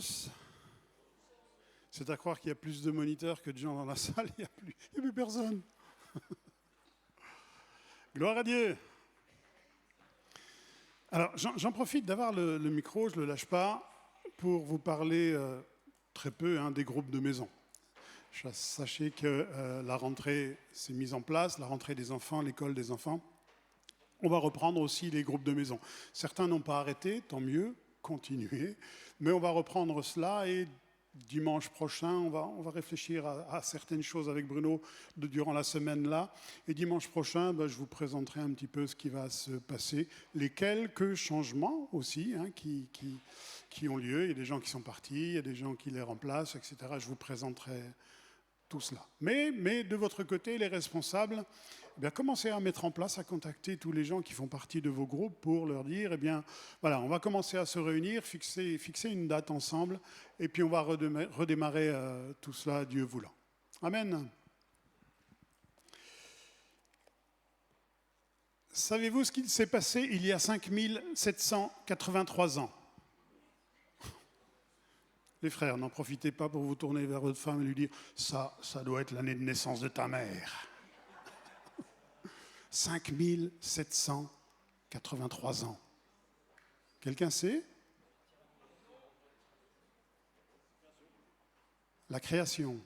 tous. C'est à croire qu'il y a plus de moniteurs que de gens dans la salle. Il n'y a plus personne. Gloire à Dieu. Alors, j'en profite d'avoir le micro, je ne le lâche pas, pour vous parler très peu des groupes de maison. Sachez que la rentrée s'est mise en place, la rentrée des enfants, l'école des enfants. On va reprendre aussi les groupes de maison. Certains n'ont pas arrêté, tant mieux, continuez. Mais on va reprendre cela et dimanche prochain, on va réfléchir à certaines choses avec Bruno durant la semaine là. Et dimanche prochain, je vous présenterai un petit peu ce qui va se passer, les quelques changements aussi qui ont lieu. Il y a des gens qui sont partis, il y a des gens qui les remplacent, etc. Je vous présenterai tout cela. Mais de votre côté, les responsables, commencez à mettre en place, à contacter tous les gens qui font partie de vos groupes pour leur dire, voilà, on va commencer à se réunir, fixer une date ensemble, et puis on va redémarrer tout cela, Dieu voulant. Amen. Savez-vous ce qu'il s'est passé il y a 5783 ans ? Les frères, n'en profitez pas pour vous tourner vers votre femme et lui dire « ça doit être l'année de naissance de ta mère ». 5783 ans. Quelqu'un sait ? La création.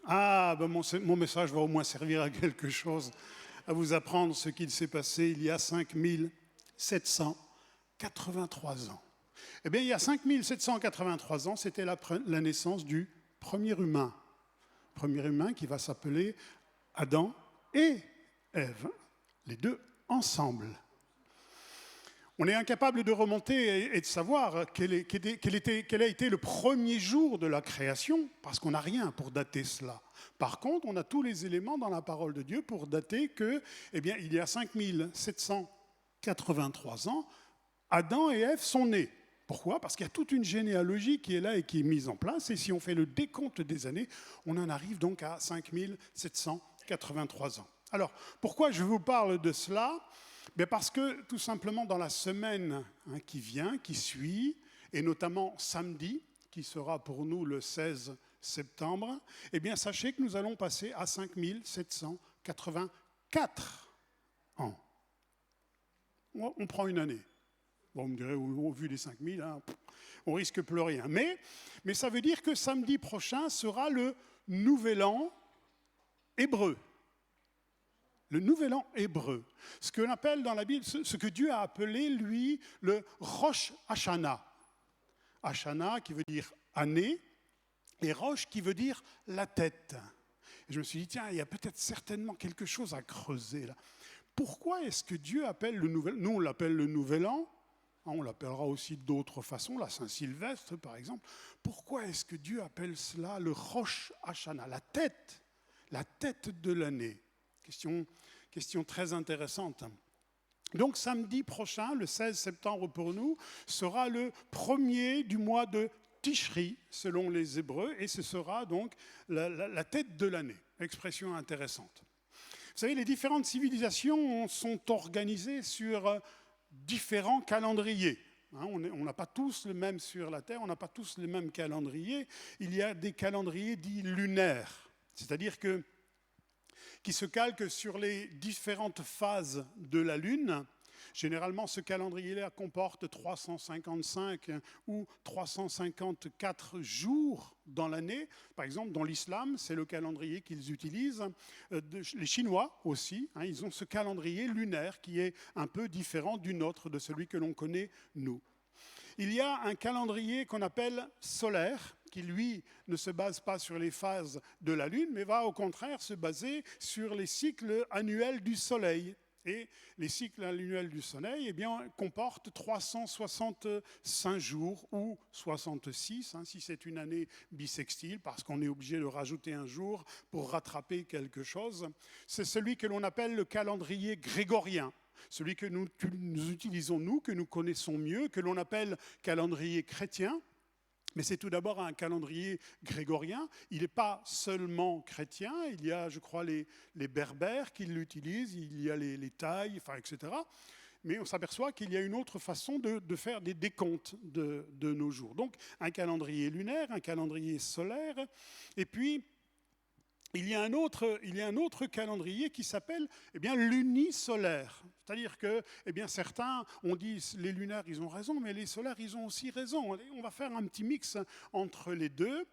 Ah, mon message va au moins servir à quelque chose, à vous apprendre ce qu'il s'est passé il y a 5783 ans. Eh bien, il y a 5783 ans, c'était la naissance du premier humain. Premier humain qui va s'appeler Adam et Ève, les deux ensemble. On est incapable de remonter et de savoir quel a été le premier jour de la création, parce qu'on n'a rien pour dater cela. Par contre, on a tous les éléments dans la parole de Dieu pour dater que, il y a 5783 ans, Adam et Ève sont nés. Pourquoi ? Parce qu'il y a toute une généalogie qui est là et qui est mise en place. Et si on fait le décompte des années, on en arrive donc à 5783 ans. Alors, pourquoi je vous parle de cela ? Parce que tout simplement dans la semaine qui vient, qui suit, et notamment samedi, qui sera pour nous le 16 septembre, sachez que nous allons passer à 5784 ans. On prend une année. Bon, vous me direz, au vu des 5000, on risque plus rien. Mais ça veut dire que samedi prochain sera le Nouvel An hébreu. Le Nouvel An hébreu. Ce qu'on appelle dans la Bible, ce que Dieu a appelé, lui, le Rosh Hashanah. Hashanah qui veut dire année, et Rosh qui veut dire la tête. Et je me suis dit, tiens, il y a peut-être certainement quelque chose à creuser là. Pourquoi est-ce que Dieu appelle le Nouvel An ? Nous, on l'appelle le Nouvel An. On l'appellera aussi d'autres façons, la Saint-Sylvestre par exemple. Pourquoi est-ce que Dieu appelle cela le Rosh Hashanah, la tête de l'année ? Question très intéressante. Donc samedi prochain, le 16 septembre pour nous, sera le premier du mois de Tishri, selon les Hébreux, et ce sera donc la tête de l'année. Expression intéressante. Vous savez, les différentes civilisations sont organisées sur différents calendriers. On n'a pas tous le même sur la Terre, on n'a pas tous le même calendrier. Il y a des calendriers dits lunaires, c'est-à-dire qui se calquent sur les différentes phases de la Lune. Généralement, ce calendrier-là comporte 355 ou 354 jours dans l'année. Par exemple, dans l'islam, c'est le calendrier qu'ils utilisent. Les Chinois aussi, ils ont ce calendrier lunaire qui est un peu différent du nôtre, de celui que l'on connaît, nous. Il y a un calendrier qu'on appelle solaire, qui, lui, ne se base pas sur les phases de la Lune, mais va au contraire se baser sur les cycles annuels du Soleil. Et les cycles annuels du Soleil comportent 365 jours ou 66, si c'est une année bissextile, parce qu'on est obligé de rajouter un jour pour rattraper quelque chose. C'est celui que l'on appelle le calendrier grégorien, celui que nous utilisons, nous, que nous connaissons mieux, que l'on appelle calendrier chrétien. Mais c'est tout d'abord un calendrier grégorien. Il n'est pas seulement chrétien. Il y a, je crois, les berbères qui l'utilisent. Il y a les Thaïs, etc. mais on s'aperçoit qu'il y a une autre façon de faire des décomptes de nos jours. Donc un calendrier lunaire, un calendrier solaire, et puis il y a un autre calendrier qui s'appelle l'unisolaire. C'est-à-dire que certains ont dit les lunaires, ils ont raison, mais les solaires, ils ont aussi raison. On va faire un petit mix entre les deux.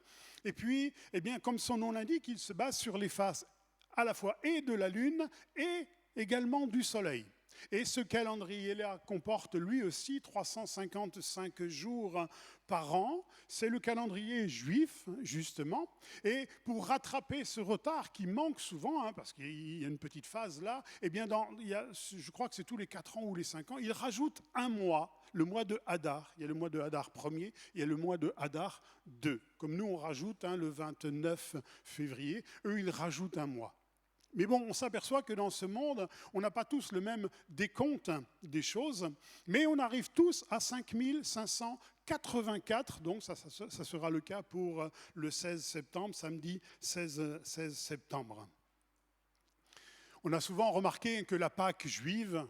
Et puis, comme son nom l'indique, il se base sur les phases à la fois et de la Lune et également du Soleil. Et ce calendrier-là comporte lui aussi 355 jours par an. C'est le calendrier juif, justement. Et pour rattraper ce retard qui manque souvent, parce qu'il y a une petite phase là, je crois que c'est tous les 4 ans ou les 5 ans, il rajoute un mois, le mois de Hadar. Il y a le mois de Hadar 1er, il y a le mois de Hadar 2. Comme nous, on rajoute le 29 février, eux, ils rajoutent un mois. Mais bon, on s'aperçoit que dans ce monde, on n'a pas tous le même décompte des choses, mais on arrive tous à 5584, donc ça sera le cas pour le 16 septembre, samedi 16 septembre. On a souvent remarqué que la Pâque juive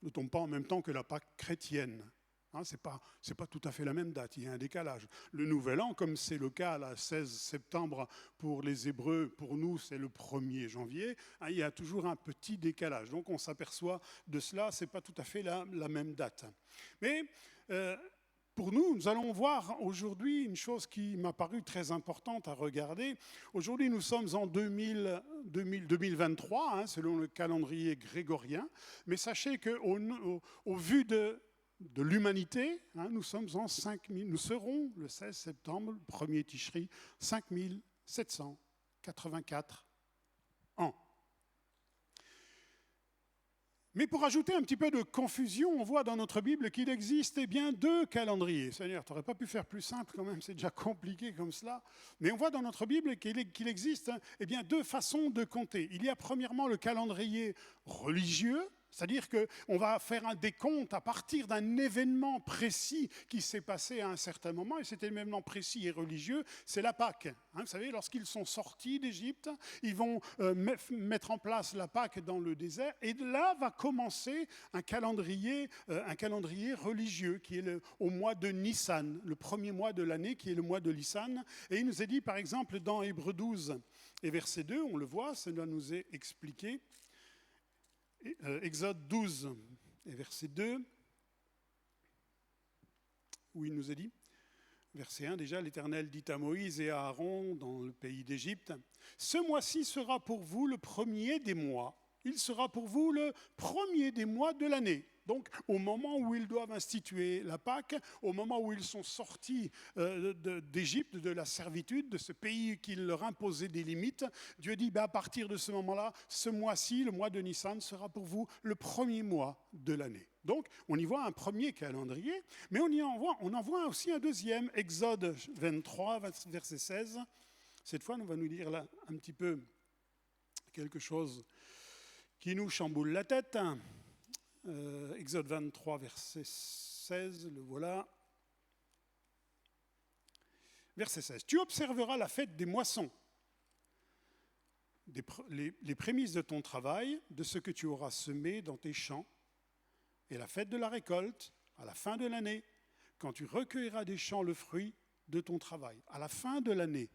ne tombe pas en même temps que la Pâque chrétienne. Ce n'est pas tout à fait la même date, il y a un décalage. Le Nouvel An, comme c'est le cas le 16 septembre pour les Hébreux, pour nous c'est le 1er janvier, il y a toujours un petit décalage. Donc on s'aperçoit de cela, ce n'est pas tout à fait la même date. Mais pour nous allons voir aujourd'hui une chose qui m'a paru très importante à regarder. Aujourd'hui, nous sommes en 2023, selon le calendrier grégorien, mais sachez qu'au vu de l'humanité, nous sommes en 5000, nous serons le 16 septembre, le 1er Tishri, 5784 ans. Mais pour ajouter un petit peu de confusion, on voit dans notre Bible qu'il existe deux calendriers. Seigneur, tu n'aurais pas pu faire plus simple quand même, c'est déjà compliqué comme cela. Mais on voit dans notre Bible qu'il existe deux façons de compter. Il y a premièrement le calendrier religieux, c'est-à-dire qu'on va faire un décompte à partir d'un événement précis qui s'est passé à un certain moment, et cet événement précis et religieux, c'est la Pâque. Vous savez, lorsqu'ils sont sortis d'Égypte, ils vont mettre en place la Pâque dans le désert, et là va commencer un calendrier religieux qui est au mois de Nissan, le premier mois de l'année qui est le mois de Nissan. Et il nous est dit, par exemple, dans Hébreux 12 et verset 2, on le voit, cela nous est expliqué, Exode 12 et verset 2, où il nous est dit, verset 1 déjà, l'Éternel dit à Moïse et à Aaron dans le pays d'Égypte, « Ce mois-ci sera pour vous le premier des mois, il sera pour vous le premier des mois de l'année. » Donc, au moment où ils doivent instituer la Pâque, au moment où ils sont sortis d'Égypte, de la servitude, de ce pays qui leur imposait des limites, Dieu dit, à partir de ce moment-là, ce mois-ci, le mois de Nissan, sera pour vous le premier mois de l'année. Donc, on y voit un premier calendrier, mais on en voit aussi un deuxième, Exode 23, verset 16. Cette fois, on va nous dire là un petit peu quelque chose qui nous chamboule la tête. Exode 23, verset 16, le voilà. Verset 16. « Tu observeras la fête des moissons, les prémices de ton travail, de ce que tu auras semé dans tes champs, et la fête de la récolte, à la fin de l'année, quand tu recueilleras des champs le fruit de ton travail. » À la fin de l'année.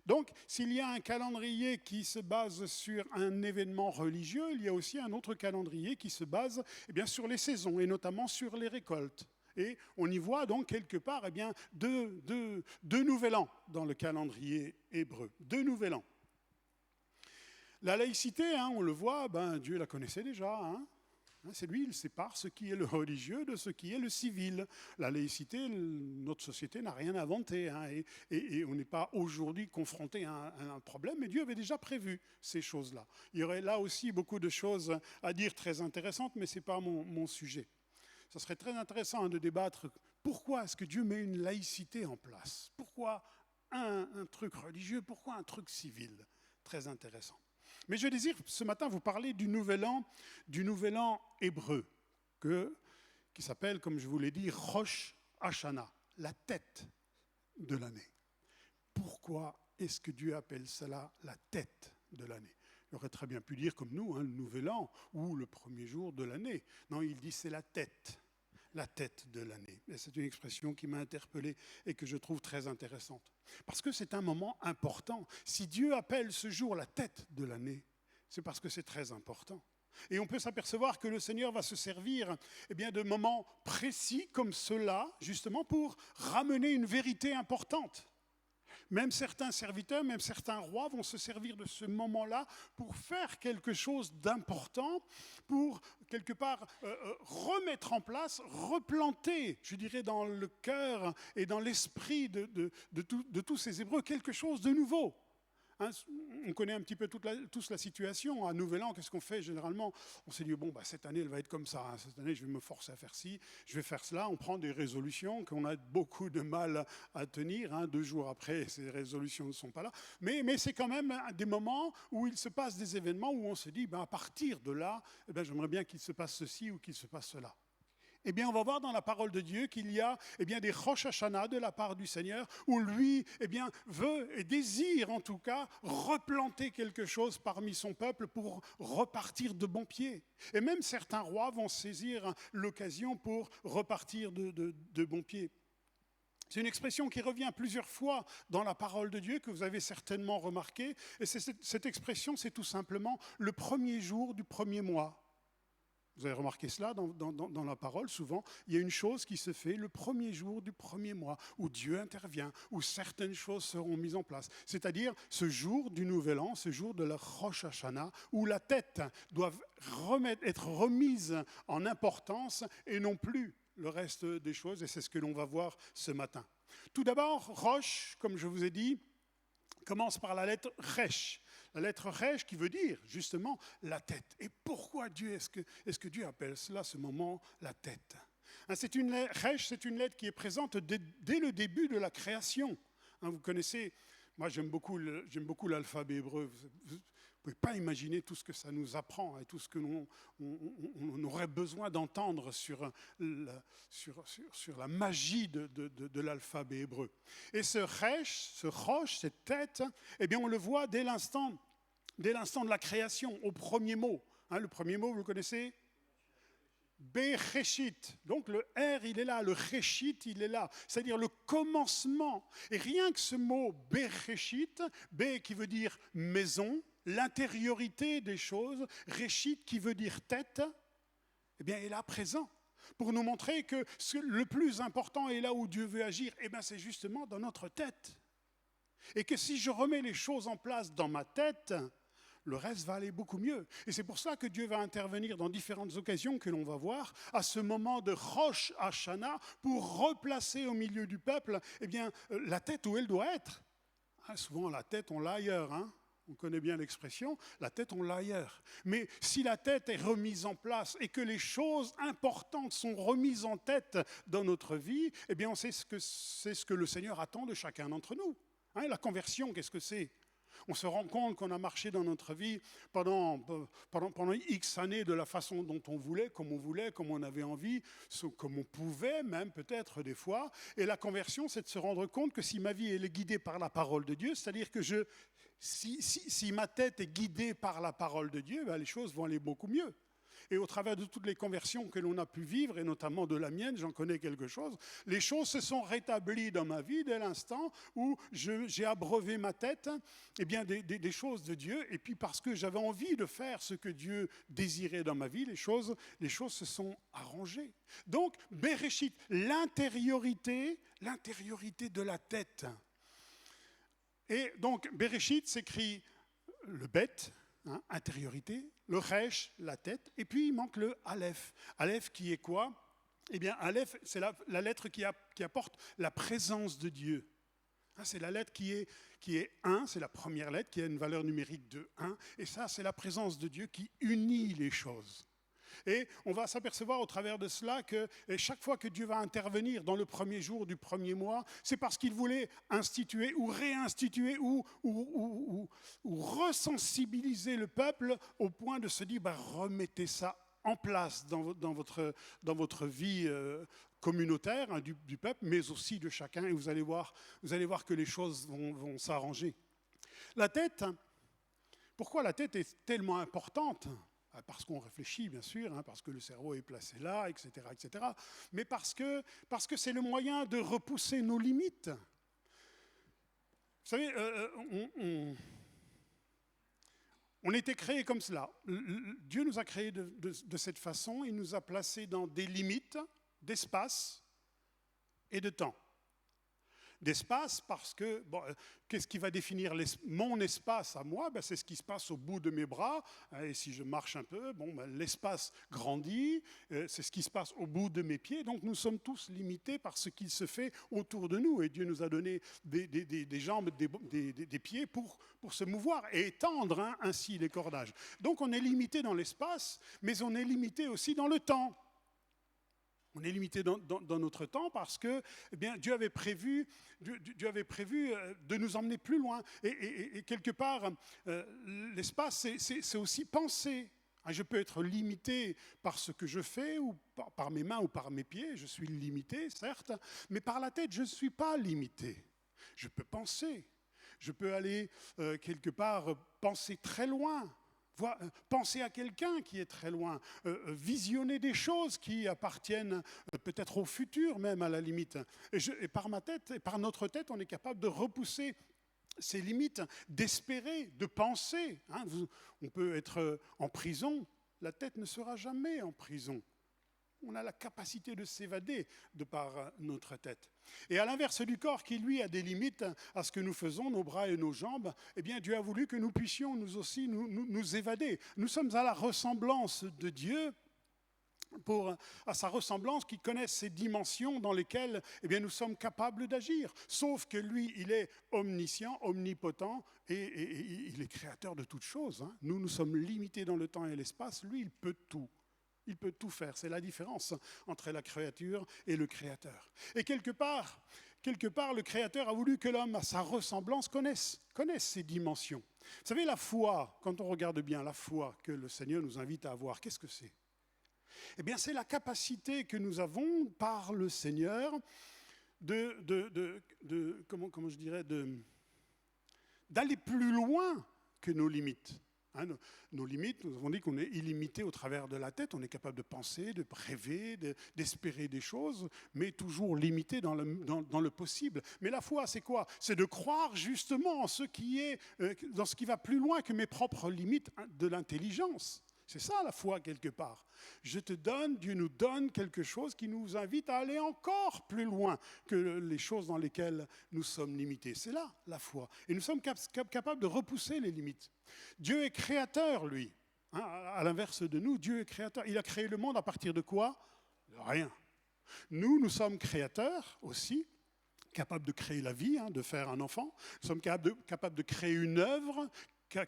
Donc, s'il y a un calendrier qui se base sur un événement religieux, il y a aussi un autre calendrier qui se base sur les saisons, et notamment sur les récoltes. Et on y voit donc quelque part deux nouvel an dans le calendrier hébreu. 2 nouvel an. La laïcité, on le voit, Dieu la connaissait déjà. C'est lui, il sépare ce qui est le religieux de ce qui est le civil. La laïcité, notre société n'a rien inventé, et on n'est pas aujourd'hui confronté à un problème, mais Dieu avait déjà prévu ces choses-là. Il y aurait là aussi beaucoup de choses à dire très intéressantes, mais ce n'est pas mon sujet. Ça serait très intéressant de débattre pourquoi est-ce que Dieu met une laïcité en place. Pourquoi un truc religieux, pourquoi un truc civil. Très intéressant. Mais je désire ce matin vous parler du nouvel an hébreu, qui s'appelle, comme je vous l'ai dit, Rosh Hashanah, la tête de l'année. Pourquoi est-ce que Dieu appelle cela la tête de l'année? Il aurait très bien pu dire comme nous, le nouvel an ou le premier jour de l'année. Non, il dit c'est la tête de l'année. Et c'est une expression qui m'a interpellé et que je trouve très intéressante. Parce que c'est un moment important. Si Dieu appelle ce jour la tête de l'année, c'est parce que c'est très important. Et on peut s'apercevoir que le Seigneur va se servir de moments précis comme ceux-là, justement pour ramener une vérité importante. Même certains serviteurs, même certains rois vont se servir de ce moment-là pour faire quelque chose d'important, pour quelque part remettre en place, replanter, je dirais, dans le cœur et dans l'esprit de tous ces Hébreux, quelque chose de nouveau. On connaît un petit peu tous la situation. À Nouvel An, qu'est-ce qu'on fait généralement? On s'est dit, cette année, elle va être comme ça. Cette année, je vais me forcer à faire ci, je vais faire cela. On prend des résolutions qu'on a beaucoup de mal à tenir. 2 jours après, ces résolutions ne sont pas là. Mais c'est quand même des moments où il se passe des événements où on se dit, à partir de là, j'aimerais bien qu'il se passe ceci ou qu'il se passe cela. On va voir dans la parole de Dieu qu'il y a des Rosh Hashanah de la part du Seigneur où lui veut et désire en tout cas replanter quelque chose parmi son peuple pour repartir de bon pied. Et même certains rois vont saisir l'occasion pour repartir de bon pied. C'est une expression qui revient plusieurs fois dans la parole de Dieu que vous avez certainement remarqué. Et cette expression, c'est tout simplement le premier jour du premier mois. Vous avez remarqué cela dans la parole, souvent, il y a une chose qui se fait le premier jour du premier mois, où Dieu intervient, où certaines choses seront mises en place. C'est-à-dire ce jour du Nouvel An, ce jour de la Rosh Hashanah, où la tête doit être remise en importance et non plus le reste des choses, et c'est ce que l'on va voir ce matin. Tout d'abord, Rosh, comme je vous ai dit, commence par la lettre Resh. La lettre Resh qui veut dire justement la tête. Et pourquoi est-ce que Dieu appelle cela, ce moment, la tête? Resh, c'est une lettre qui est présente dès le début de la création. Vous connaissez, moi j'aime beaucoup l'alphabet hébreu. Vous ne pouvez pas imaginer tout ce que ça nous apprend et tout ce que on aurait besoin d'entendre sur la magie de l'alphabet hébreu. Et ce Resh, ce Rosh, cette tête, on le voit dès l'instant de la création, au premier mot. Le premier mot, vous le connaissez? Bereshit. Donc le R, il est là, le Reshit, il est là. C'est-à-dire le commencement. Et rien que ce mot Bereshit, B qui veut dire maison, l'intériorité des choses, Reshit qui veut dire tête, est là présent. Pour nous montrer que le plus important est là où Dieu veut agir, c'est justement dans notre tête. Et que si je remets les choses en place dans ma tête, le reste va aller beaucoup mieux. Et c'est pour ça que Dieu va intervenir dans différentes occasions que l'on va voir, à ce moment de Rosh Hashanah, pour replacer au milieu du peuple la tête où elle doit être. Souvent, la tête, on l'a ailleurs. On connaît bien l'expression, la tête, on l'a ailleurs. Mais si la tête est remise en place et que les choses importantes sont remises en tête dans notre vie, on sait c'est ce que le Seigneur attend de chacun d'entre nous. La conversion, qu'est-ce que c'est? On se rend compte qu'on a marché dans notre vie pendant X années de la façon dont on voulait, comme on avait envie, comme on pouvait même peut-être des fois. Et la conversion, c'est de se rendre compte que si ma vie elle est guidée par la parole de Dieu, c'est-à-dire que si ma tête est guidée par la parole de Dieu, les choses vont aller beaucoup mieux. Et au travers de toutes les conversions que l'on a pu vivre, et notamment de la mienne, j'en connais quelque chose, les choses se sont rétablies dans ma vie dès l'instant où j'ai abreuvé ma tête des choses de Dieu. Et puis parce que j'avais envie de faire ce que Dieu désirait dans ma vie, les choses se sont arrangées. Donc, Bereshit, l'intériorité de la tête. Et donc, Bereshit s'écrit le bête, intériorité, le Resh, la tête, et puis il manque le Aleph. Aleph qui est quoi? Aleph, c'est la lettre qui apporte la présence de Dieu. C'est la lettre qui est 1, c'est la première lettre qui a une valeur numérique de 1, et ça, c'est la présence de Dieu qui unit les choses. Et on va s'apercevoir au travers de cela que chaque fois que Dieu va intervenir dans le premier jour du premier mois, c'est parce qu'il voulait instituer ou réinstituer ou resensibiliser le peuple au point de se dire remettez ça en place dans votre vie communautaire du peuple, mais aussi de chacun, et vous allez voir que les choses vont s'arranger. La tête, Pourquoi la tête est tellement importante? Parce qu'on réfléchit, bien sûr, parce que le cerveau est placé là, etc., etc. Mais parce que c'est le moyen de repousser nos limites. Vous savez, on était créés comme cela. Dieu nous a créés de cette façon. Il nous a placés dans des limites d'espace et de temps. D'espace parce que, qu'est-ce qui va définir mon espace à moi? C'est ce qui se passe au bout de mes bras. Et si je marche un peu, l'espace grandit. C'est ce qui se passe au bout de mes pieds. Donc nous sommes tous limités par ce qu'il se fait autour de nous. Et Dieu nous a donné des jambes, des pieds pour se mouvoir et étendre ainsi les cordages. Donc on est limité dans l'espace, mais on est limité aussi dans le temps. On est limité dans notre temps parce que Dieu avait prévu de nous emmener plus loin. Et quelque part, l'espace, c'est aussi penser. Je peux être limité par ce que je fais, ou par mes mains ou par mes pieds. Je suis limité, certes, mais par la tête, je ne suis pas limité. Je peux penser. Je peux aller quelque part penser très loin. Penser à quelqu'un qui est très loin, visionner des choses qui appartiennent peut-être au futur même à la limite. Et par ma tête, et par notre tête, on est capable de repousser ces limites, d'espérer, de penser. On peut être en prison, la tête ne sera jamais en prison. On a la capacité de s'évader de par notre tête. Et à l'inverse du corps qui, lui, a des limites à ce que nous faisons, nos bras et nos jambes, Dieu a voulu que nous puissions nous aussi nous évader. Nous sommes à la ressemblance de Dieu, à sa ressemblance, qui connaît ces dimensions dans lesquelles nous sommes capables d'agir. Sauf que lui, il est omniscient, omnipotent, et il est créateur de toutes choses. Nous sommes limités dans le temps et l'espace. Lui, il peut tout. Il peut tout faire. C'est la différence entre la créature et le Créateur. Et quelque part, le Créateur a voulu que l'homme, à sa ressemblance, connaisse ces dimensions. Vous savez, la foi, quand on regarde bien la foi que le Seigneur nous invite à avoir, qu'est-ce que c'est? C'est la capacité que nous avons par le Seigneur d'aller plus loin que nos limites. Nos limites, nous avons dit qu'on est illimité au travers de la tête, on est capable de penser, de rêver, d'espérer des choses, mais toujours limité dans le possible. Mais la foi, c'est quoi? C'est de croire justement dans ce qui va plus loin que mes propres limites de l'intelligence. C'est ça la foi quelque part. Dieu nous donne quelque chose qui nous invite à aller encore plus loin que les choses dans lesquelles nous sommes limités. C'est là la foi. Et nous sommes capables de repousser les limites. Dieu est créateur, lui. À l'inverse de nous, Dieu est créateur. Il a créé le monde à partir de quoi? De rien. Nous sommes créateurs aussi, capables de créer la vie, de faire un enfant. Nous sommes capables de créer une œuvre,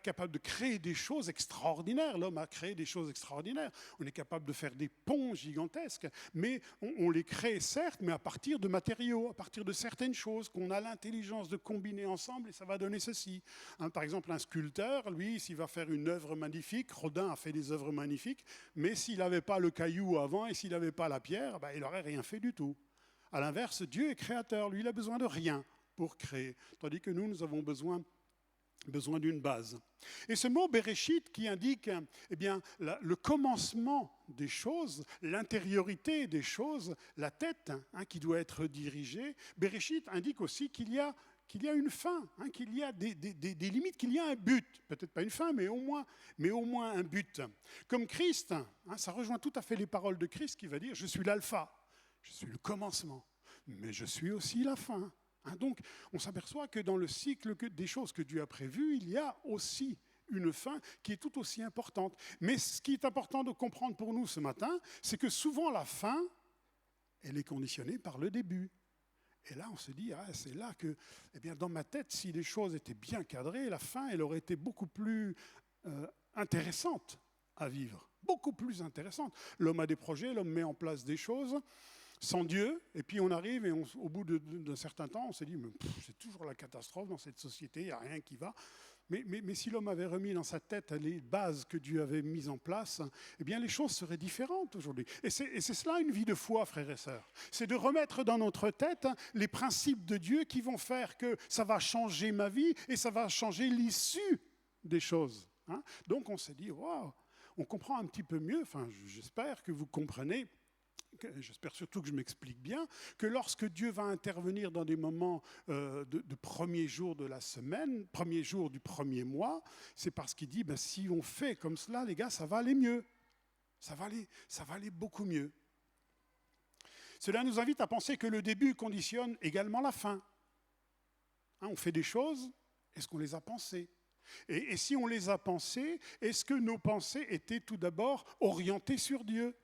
capable de créer des choses extraordinaires. L'homme a créé des choses extraordinaires. On est capable de faire des ponts gigantesques, mais on les crée certes, mais à partir de matériaux, à partir de certaines choses qu'on a l'intelligence de combiner ensemble et ça va donner ceci. Par exemple, un sculpteur, lui, s'il va faire une œuvre magnifique, Rodin a fait des œuvres magnifiques, mais s'il n'avait pas le caillou avant et s'il n'avait pas la pierre, il n'aurait rien fait du tout. À l'inverse, Dieu est créateur. Lui, il a besoin de rien pour créer, tandis que nous avons besoin d'une base. Et ce mot Bereshit qui indique le commencement des choses, l'intériorité des choses, la tête qui doit être dirigée, Bereshit indique aussi qu'il y a une fin, qu'il y a des limites, qu'il y a un but. Peut-être pas une fin, mais au moins un but. Comme Christ, ça rejoint tout à fait les paroles de Christ qui va dire « Je suis l'alpha, je suis le commencement, mais je suis aussi la fin ». Donc, on s'aperçoit que dans le cycle des choses que Dieu a prévues, il y a aussi une fin qui est tout aussi importante. Mais ce qui est important de comprendre pour nous ce matin, c'est que souvent la fin, elle est conditionnée par le début. Et là, on se dit, c'est là que, dans ma tête, si les choses étaient bien cadrées, la fin, elle aurait été beaucoup plus intéressante à vivre. Beaucoup plus intéressante. L'homme a des projets, l'homme met en place des choses. Sans Dieu, et puis on arrive et au bout d'un certain temps, on s'est dit, c'est toujours la catastrophe dans cette société, il n'y a rien qui va. Mais si l'homme avait remis dans sa tête les bases que Dieu avait mises en place, les choses seraient différentes aujourd'hui. Et c'est cela une vie de foi, frères et sœurs. C'est de remettre dans notre tête les principes de Dieu qui vont faire que ça va changer ma vie et ça va changer l'issue des choses. hein. Donc on s'est dit, waouh, on comprend un petit peu mieux, enfin j'espère que vous comprenez, j'espère surtout que je m'explique bien, que lorsque Dieu va intervenir dans des moments de premier jour de la semaine, premier jour du premier mois, c'est parce qu'il dit, si on fait comme cela, les gars, ça va aller mieux. Ça va aller beaucoup mieux. Cela nous invite à penser que le début conditionne également la fin. Hein, on fait des choses, est-ce qu'on les a pensées ? Et si on les a pensées, est-ce que nos pensées étaient tout d'abord orientées sur Dieu ?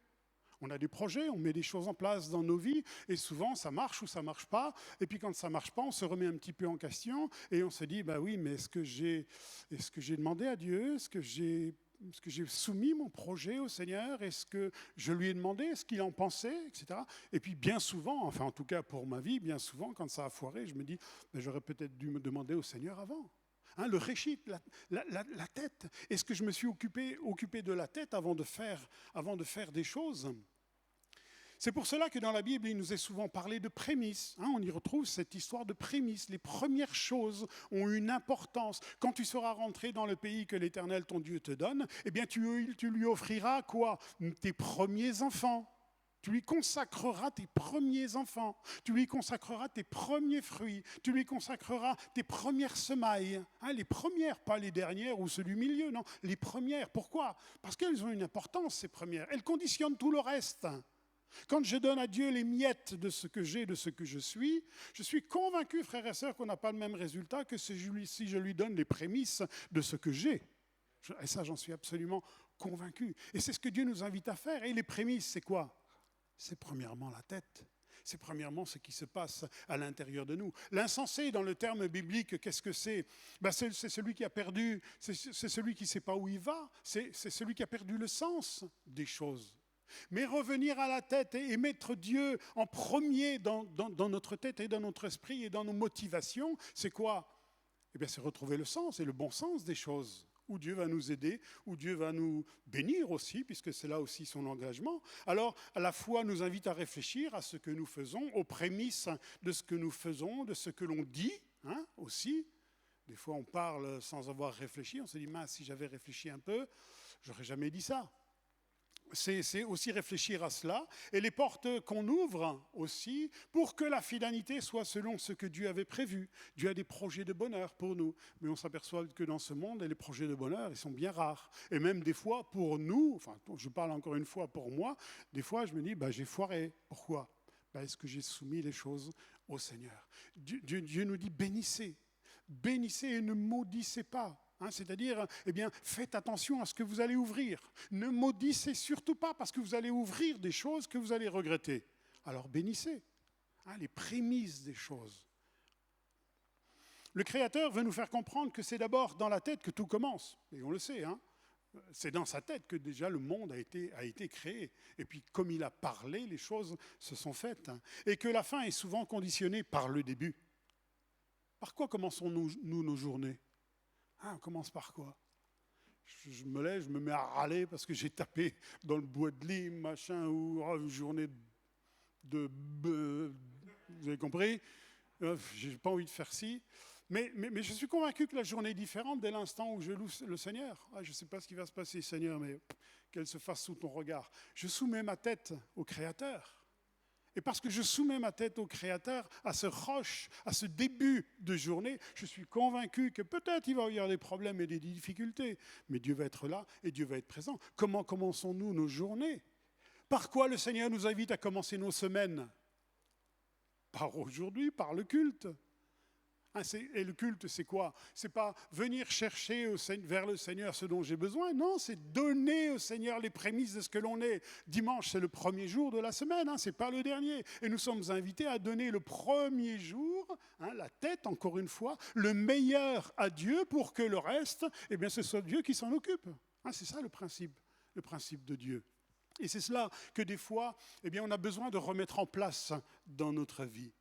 On a des projets, on met des choses en place dans nos vies, et souvent ça marche ou ça ne marche pas. Et puis quand ça ne marche pas, on se remet un petit peu en question, et on se dit, oui, mais est-ce que j'ai demandé à Dieu ? Est-ce que j'ai soumis mon projet au Seigneur ? Est-ce que je lui ai demandé ce qu'il en pensait, etc. Et puis bien souvent, enfin en tout cas pour ma vie, bien souvent, quand ça a foiré, je me dis, j'aurais peut-être dû me demander au Seigneur avant. Hein, le réchit, la tête. Est-ce que je me suis occupé de la tête avant de faire des choses ? C'est pour cela que dans la Bible, il nous est souvent parlé de prémices. Hein, on y retrouve cette histoire de prémices. Les premières choses ont une importance. Quand tu seras rentré dans le pays que l'Éternel, ton Dieu, te donne, eh bien, tu lui offriras quoi ? Tes premiers enfants. Tu lui consacreras tes premiers enfants. Tu lui consacreras tes premiers fruits. Tu lui consacreras tes premières semailles. Hein, les premières, pas les dernières ou ceux du milieu, non. Les premières. Pourquoi ? Parce qu'elles ont une importance, ces premières. Elles conditionnent tout le reste. Quand je donne à Dieu les miettes de ce que j'ai, de ce que je suis convaincu, frères et sœurs, qu'on n'a pas le même résultat que si je lui donne les prémices de ce que j'ai. Et ça, j'en suis absolument convaincu. Et c'est ce que Dieu nous invite à faire. Et les prémices, c'est quoi ? C'est premièrement la tête. C'est premièrement ce qui se passe à l'intérieur de nous. L'insensé, dans le terme biblique, qu'est-ce que c'est ? C'est celui qui a perdu, c'est celui qui ne sait pas où il va, c'est celui qui a perdu le sens des choses. Mais revenir à la tête et mettre Dieu en premier dans notre tête et dans notre esprit et dans nos motivations, c'est quoi ? Eh bien, c'est retrouver le sens et le bon sens des choses, où Dieu va nous aider, où Dieu va nous bénir aussi, puisque c'est là aussi son engagement. Alors, à la fois, nous invite à réfléchir à ce que nous faisons, aux prémices de ce que nous faisons, de ce que l'on dit, hein, aussi. Des fois, on parle sans avoir réfléchi, on se dit, si j'avais réfléchi un peu, j'aurais jamais dit ça. C'est aussi réfléchir à cela, et les portes qu'on ouvre aussi pour que la finalité soit selon ce que Dieu avait prévu. Dieu a des projets de bonheur pour nous, mais on s'aperçoit que dans ce monde, les projets de bonheur, ils sont bien rares. Et même des fois, pour nous, enfin, je parle encore une fois pour moi, des fois je me dis, j'ai foiré. Pourquoi ? Est-ce que j'ai soumis les choses au Seigneur ? Dieu nous dit, bénissez et ne maudissez pas. Hein, c'est-à-dire, faites attention à ce que vous allez ouvrir. Ne maudissez surtout pas parce que vous allez ouvrir des choses que vous allez regretter. Alors bénissez, hein, les prémices des choses. Le Créateur veut nous faire comprendre que c'est d'abord dans la tête que tout commence. Et on le sait, hein. C'est dans sa tête que déjà le monde a été créé. Et puis comme il a parlé, les choses se sont faites. Hein. Et que la fin est souvent conditionnée par le début. Par quoi commençons-nous nos journées ? On commence par quoi ? Je me lève, je me mets à râler parce que j'ai tapé dans le bois de lit, ou une journée vous avez compris ? J'ai pas envie de faire ci. Mais je suis convaincu que la journée est différente dès l'instant où je loue le Seigneur. Je ne sais pas ce qui va se passer, Seigneur, mais qu'elle se fasse sous ton regard. Je soumets ma tête au Créateur. Et parce que je soumets ma tête au Créateur, à ce rush, à ce début de journée, je suis convaincu que peut-être il va y avoir des problèmes et des difficultés, mais Dieu va être là et Dieu va être présent. Comment commençons-nous nos journées ? Par quoi le Seigneur nous invite à commencer nos semaines ? Par aujourd'hui, par le culte. Et le culte, c'est quoi ? C'est pas venir chercher vers le Seigneur ce dont j'ai besoin. Non, c'est donner au Seigneur les prémices de ce que l'on est. Dimanche, c'est le premier jour de la semaine, c'est pas le dernier. Et nous sommes invités à donner le premier jour, la tête, encore une fois, le meilleur à Dieu pour que le reste, ce soit Dieu qui s'en occupe. C'est ça le principe de Dieu. Et c'est cela que des fois, on a besoin de remettre en place dans notre vie.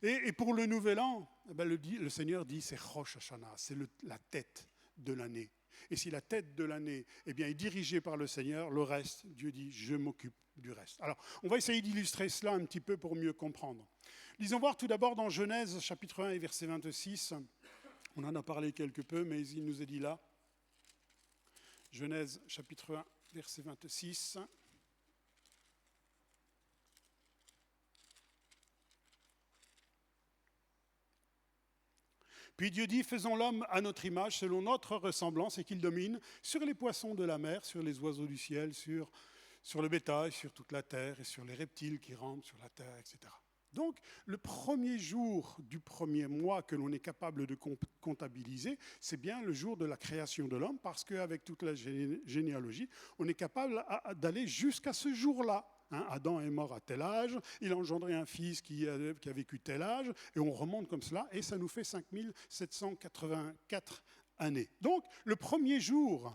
Et pour le nouvel an, le Seigneur dit c'est Rosh Hashanah, c'est la tête de l'année. Et si la tête de l'année est dirigée par le Seigneur, le reste, Dieu dit je m'occupe du reste. Alors, on va essayer d'illustrer cela un petit peu pour mieux comprendre. Lisons voir tout d'abord dans Genèse chapitre 1 et verset 26. On en a parlé quelque peu, mais il nous est dit là. Genèse chapitre 1, verset 26. Puis Dieu dit, faisons l'homme à notre image, selon notre ressemblance, et qu'il domine sur les poissons de la mer, sur les oiseaux du ciel, sur le bétail, sur toute la terre, et sur les reptiles qui rampent sur la terre, etc. Donc, le premier jour du premier mois que l'on est capable de comptabiliser, c'est bien le jour de la création de l'homme, parce qu'avec toute la généalogie, on est capable d'aller jusqu'à ce jour-là. Adam est mort à tel âge, il a engendré un fils qui a vécu tel âge, et on remonte comme cela, et ça nous fait 5784 années. Donc, le premier jour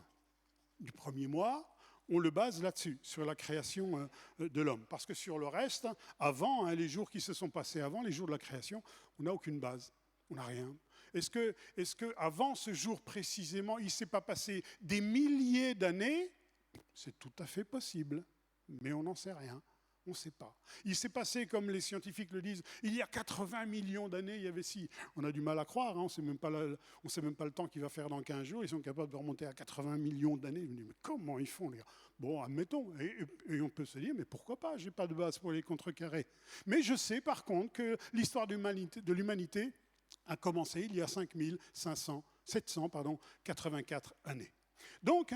du premier mois, on le base là-dessus, sur la création de l'homme. Parce que sur le reste, avant, les jours qui se sont passés avant, les jours de la création, on n'a aucune base, on n'a rien. Est-ce que avant ce jour précisément, il ne s'est pas passé des milliers d'années? C'est tout à fait possible. Mais on n'en sait rien, on ne sait pas. Il s'est passé, comme les scientifiques le disent, il y a 80 millions d'années, il y avait si. On a du mal à croire, on ne sait même pas le temps qu'il va faire dans 15 jours, ils sont capables de remonter à 80 millions d'années. Mais comment ils font, les gars? Bon, admettons, et on peut se dire, mais pourquoi pas, je n'ai pas de base pour les contrecarrer. Mais je sais par contre que l'histoire de l'humanité a commencé il y a 784 années. Donc,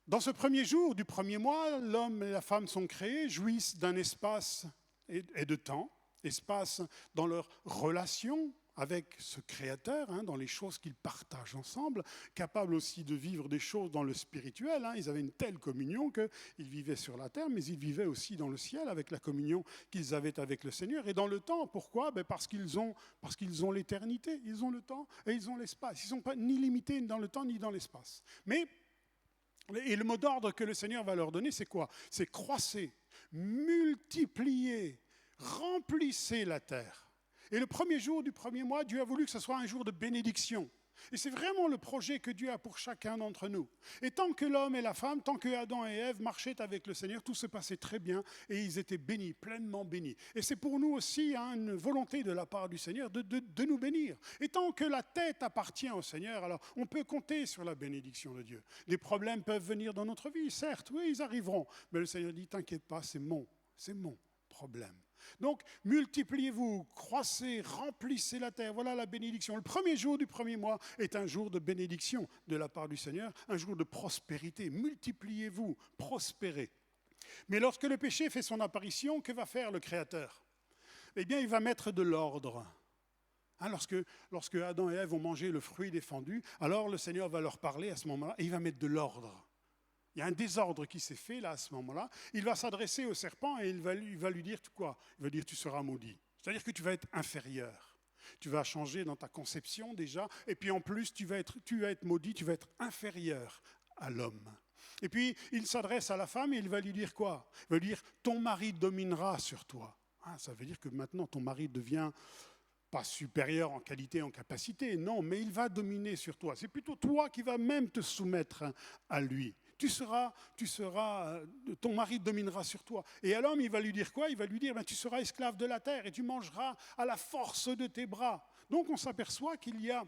dans ce premier jour du premier mois, l'homme et la femme sont créés, jouissent d'un espace et de temps, espace dans leur relation avec ce Créateur, dans les choses qu'ils partagent ensemble, capables aussi de vivre des choses dans le spirituel. Ils avaient une telle communion qu'ils vivaient sur la terre, mais ils vivaient aussi dans le ciel avec la communion qu'ils avaient avec le Seigneur. Et dans le temps, pourquoi? Parce qu'ils ont l'éternité, ils ont le temps et ils ont l'espace. Ils ne sont pas ni limités dans le temps ni dans l'espace. Et le mot d'ordre que le Seigneur va leur donner, c'est quoi? C'est croissez, multipliez, remplissez la terre. Et le premier jour du premier mois, Dieu a voulu que ce soit un jour de bénédiction. Et c'est vraiment le projet que Dieu a pour chacun d'entre nous. Et tant que l'homme et la femme, tant que Adam et Ève marchaient avec le Seigneur, tout se passait très bien et ils étaient bénis, pleinement bénis. Et c'est pour nous aussi une volonté de la part du Seigneur de nous bénir. Et tant que la tête appartient au Seigneur, alors on peut compter sur la bénédiction de Dieu. Des problèmes peuvent venir dans notre vie, certes, oui, ils arriveront. Mais le Seigneur dit, t'inquiète pas, c'est mon problème. Donc, multipliez-vous, croissez, remplissez la terre. Voilà la bénédiction. Le premier jour du premier mois est un jour de bénédiction de la part du Seigneur, un jour de prospérité. Multipliez-vous, prospérez. Mais lorsque le péché fait son apparition, que va faire le Créateur? Eh bien, il va mettre de l'ordre. Lorsque Adam et Ève ont mangé le fruit défendu, alors le Seigneur va leur parler à ce moment-là et il va mettre de l'ordre. Il y a un désordre qui s'est fait là à ce moment-là. Il va s'adresser au serpent et il va lui dire quoi? Il va dire tu seras maudit. C'est-à-dire que tu vas être inférieur. Tu vas changer dans ta conception déjà. Et puis en plus, tu vas être maudit, tu vas être inférieur à l'homme. Et puis il s'adresse à la femme et il va lui dire quoi? Il va lui dire ton mari dominera sur toi. Ça veut dire que maintenant ton mari devient pas supérieur en qualité, en capacité, non, mais il va dominer sur toi. C'est plutôt toi qui vas même te soumettre à lui. Ton mari dominera sur toi. Et à l'homme, il va lui dire quoi? Il va lui dire, tu seras esclave de la terre et tu mangeras à la force de tes bras. Donc on s'aperçoit qu'il y a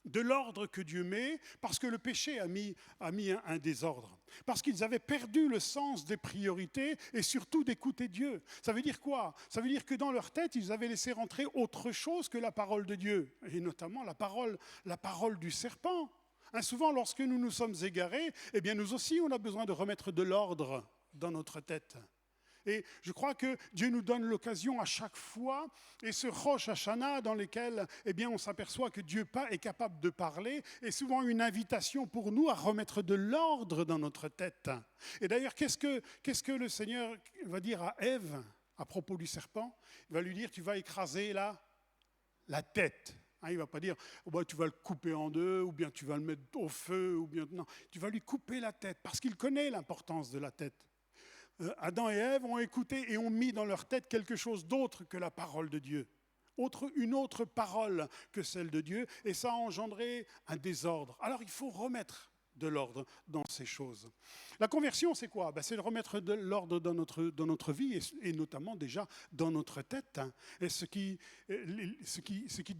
de l'ordre que Dieu met, parce que le péché a mis un désordre. Parce qu'ils avaient perdu le sens des priorités et surtout d'écouter Dieu. Ça veut dire quoi? Ça veut dire que dans leur tête, ils avaient laissé rentrer autre chose que la parole de Dieu, et notamment la parole du serpent. Souvent, lorsque nous nous sommes égarés, eh bien nous aussi, on a besoin de remettre de l'ordre dans notre tête. Et je crois que Dieu nous donne l'occasion à chaque fois, et ce Rosh Hashanah dans lequel on s'aperçoit que Dieu est capable de parler, est souvent une invitation pour nous à remettre de l'ordre dans notre tête. Et d'ailleurs, qu'est-ce que le Seigneur va dire à Ève à propos du serpent? Il va lui dire, tu vas écraser la tête. Il ne va pas dire, tu vas le couper en deux, ou bien tu vas le mettre au feu, ou bien non. Tu vas lui couper la tête, parce qu'il connaît l'importance de la tête. Adam et Ève ont écouté et ont mis dans leur tête quelque chose d'autre que la parole de Dieu. Une autre parole que celle de Dieu, et ça a engendré un désordre. Alors il faut remettre de l'ordre dans ces choses. La conversion, c'est quoi? C'est de remettre de l'ordre dans notre vie et notamment déjà dans notre tête. Et ce qui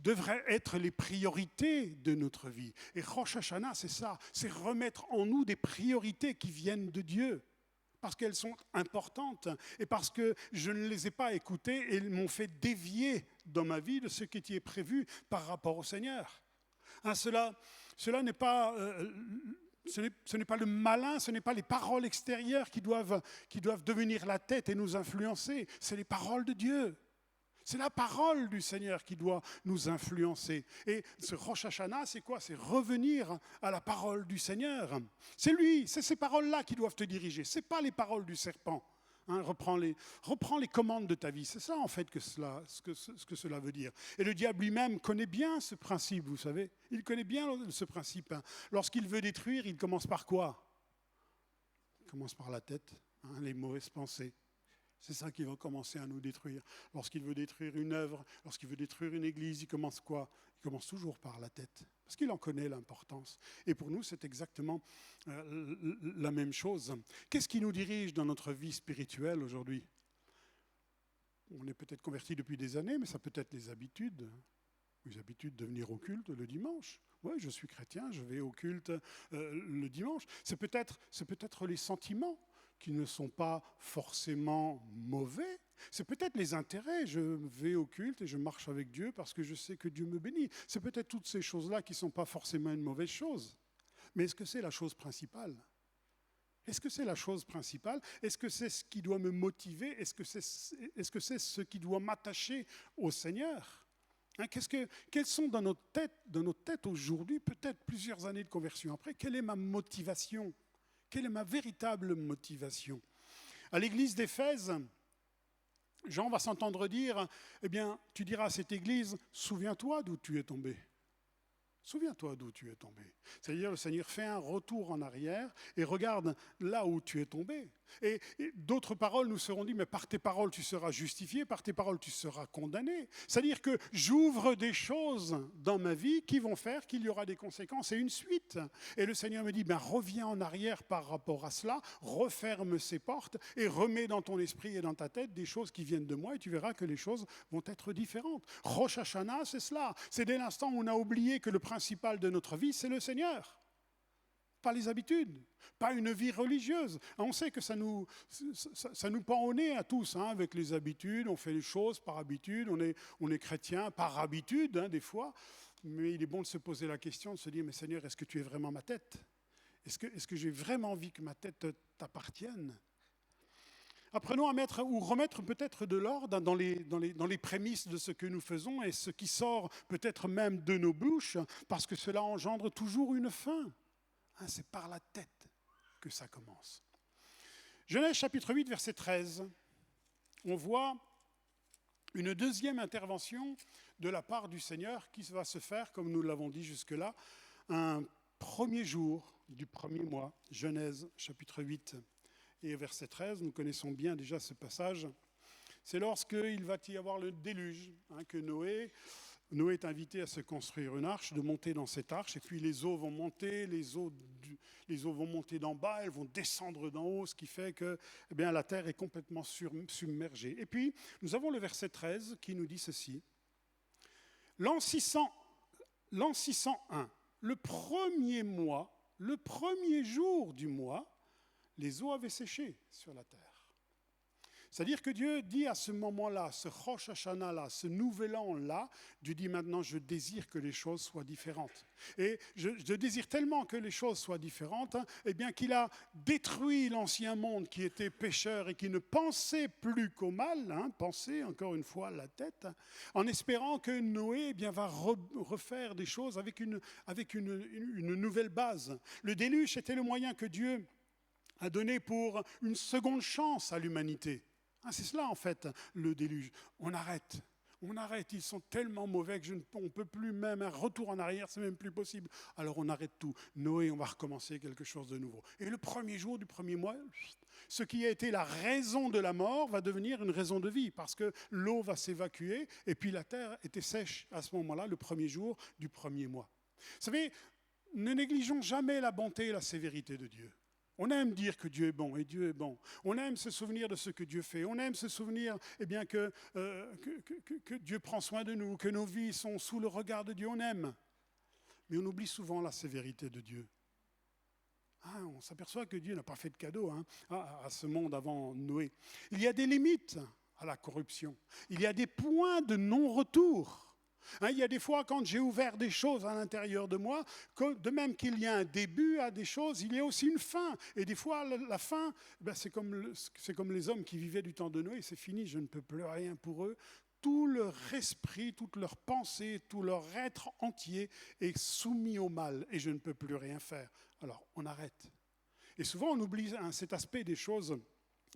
devrait être les priorités de notre vie. Et Rosh Hashanah, c'est ça, c'est remettre en nous des priorités qui viennent de Dieu. Parce qu'elles sont importantes et parce que je ne les ai pas écoutées et elles m'ont fait dévier dans ma vie de ce qui était prévu par rapport au Seigneur. Cela n'est pas... ce n'est pas le malin, ce n'est pas les paroles extérieures qui doivent devenir la tête et nous influencer. C'est les paroles de Dieu. C'est la parole du Seigneur qui doit nous influencer. Et ce Rosh Hashanah, c'est quoi? C'est revenir à la parole du Seigneur. C'est lui, c'est ces paroles-là qui doivent te diriger. Ce n'est pas les paroles du serpent. Reprends les commandes de ta vie. C'est ça, en fait, ce que cela veut dire. Et le diable lui-même connaît bien ce principe, vous savez. Il connaît bien ce principe. Lorsqu'il veut détruire, il commence par quoi? Il commence par la tête, les mauvaises pensées. C'est ça qui va commencer à nous détruire. Lorsqu'il veut détruire une œuvre, lorsqu'il veut détruire une église, il commence quoi? Il commence toujours par la tête, parce qu'il en connaît l'importance. Et pour nous, c'est exactement la même chose. Qu'est-ce qui nous dirige dans notre vie spirituelle aujourd'hui? On est peut-être converti depuis des années, mais ça peut être les habitudes. Les habitudes de venir au culte le dimanche. Oui, je suis chrétien, je vais au culte le dimanche. C'est peut-être les sentiments qui ne sont pas forcément mauvais. C'est peut-être les intérêts. Je vais au culte et je marche avec Dieu parce que je sais que Dieu me bénit. C'est peut-être toutes ces choses-là qui ne sont pas forcément une mauvaise chose. Mais est-ce que c'est la chose principale? Est-ce que c'est la chose principale? Est-ce que c'est ce qui doit me motiver? Est-ce que c'est ce qui doit m'attacher au Seigneur? Quelles sont dans notre tête aujourd'hui, peut-être plusieurs années de conversion après, quelle est ma motivation? Quelle est ma véritable motivation? À l'église d'Éphèse, Jean va s'entendre dire, eh bien, tu diras à cette église, souviens-toi d'où tu es tombé. Souviens-toi d'où tu es tombé. C'est-à-dire, le Seigneur fait un retour en arrière et regarde là où tu es tombé. Et d'autres paroles nous seront dites, mais par tes paroles tu seras justifié, par tes paroles tu seras condamné. C'est-à-dire que j'ouvre des choses dans ma vie qui vont faire qu'il y aura des conséquences et une suite. Et le Seigneur me dit, reviens en arrière par rapport à cela, referme ces portes et remets dans ton esprit et dans ta tête des choses qui viennent de moi et tu verras que les choses vont être différentes. Rosh Hashanah, c'est cela. C'est dès l'instant où on a oublié que le principal de notre vie, c'est le Seigneur. Pas les habitudes, pas une vie religieuse. On sait que ça nous pend au nez à tous, avec les habitudes, on fait les choses par habitude, on est chrétien par habitude, des fois, mais il est bon de se poser la question, de se dire, mais Seigneur, est-ce que tu es vraiment ma tête? Est-ce que j'ai vraiment envie que ma tête t'appartienne? Apprenons à mettre ou remettre peut-être de l'ordre dans les prémices de ce que nous faisons et ce qui sort peut-être même de nos bouches, parce que cela engendre toujours une fin. C'est par la tête que ça commence. Genèse chapitre 8, verset 13. On voit une deuxième intervention de la part du Seigneur qui va se faire, comme nous l'avons dit jusque-là, un premier jour du premier mois. Genèse chapitre 8 et verset 13. Nous connaissons bien déjà ce passage. C'est lorsqu'il va y avoir le déluge, que Noé est invité à se construire une arche, de monter dans cette arche, et puis les eaux vont monter, les eaux vont monter d'en bas, elles vont descendre d'en haut, ce qui fait que la terre est complètement submergée. Et puis, nous avons le verset 13 qui nous dit ceci. L'an 601, le premier mois, le premier jour du mois, les eaux avaient séché sur la terre. C'est-à-dire que Dieu dit à ce moment-là, ce Rosh Hashanah-là, ce nouvel an-là, Dieu dit maintenant, je désire que les choses soient différentes. Et je désire tellement que les choses soient différentes, qu'il a détruit l'ancien monde qui était pécheur et qui ne pensait plus qu'au mal, pensait encore une fois la tête, en espérant que Noé va refaire des choses avec une nouvelle base. Le déluge était le moyen que Dieu a donné pour une seconde chance à l'humanité. C'est cela en fait le déluge. On arrête, ils sont tellement mauvais qu'on ne peut plus, même un retour en arrière, c'est même plus possible. Alors on arrête tout. Noé, on va recommencer quelque chose de nouveau. Et le premier jour du premier mois, ce qui a été la raison de la mort va devenir une raison de vie, parce que l'eau va s'évacuer, et puis la terre était sèche à ce moment-là, le premier jour du premier mois. Vous savez, ne négligeons jamais la bonté et la sévérité de Dieu. On aime dire que Dieu est bon, et Dieu est bon. On aime se souvenir de ce que Dieu fait. On aime se souvenir que Dieu prend soin de nous, que nos vies sont sous le regard de Dieu. On aime. Mais on oublie souvent la sévérité de Dieu. On s'aperçoit que Dieu n'a pas fait de cadeau à ce monde avant Noé. Il y a des limites à la corruption. Il y a des points de non-retour. Il y a des fois, quand j'ai ouvert des choses à l'intérieur de moi, de même qu'il y a un début à des choses, il y a aussi une fin. Et des fois, la fin, c'est comme les hommes qui vivaient du temps de Noé, c'est fini, je ne peux plus rien pour eux. Tout leur esprit, toute leur pensée, tout leur être entier est soumis au mal et je ne peux plus rien faire. Alors, on arrête. Et souvent, on oublie cet aspect des choses,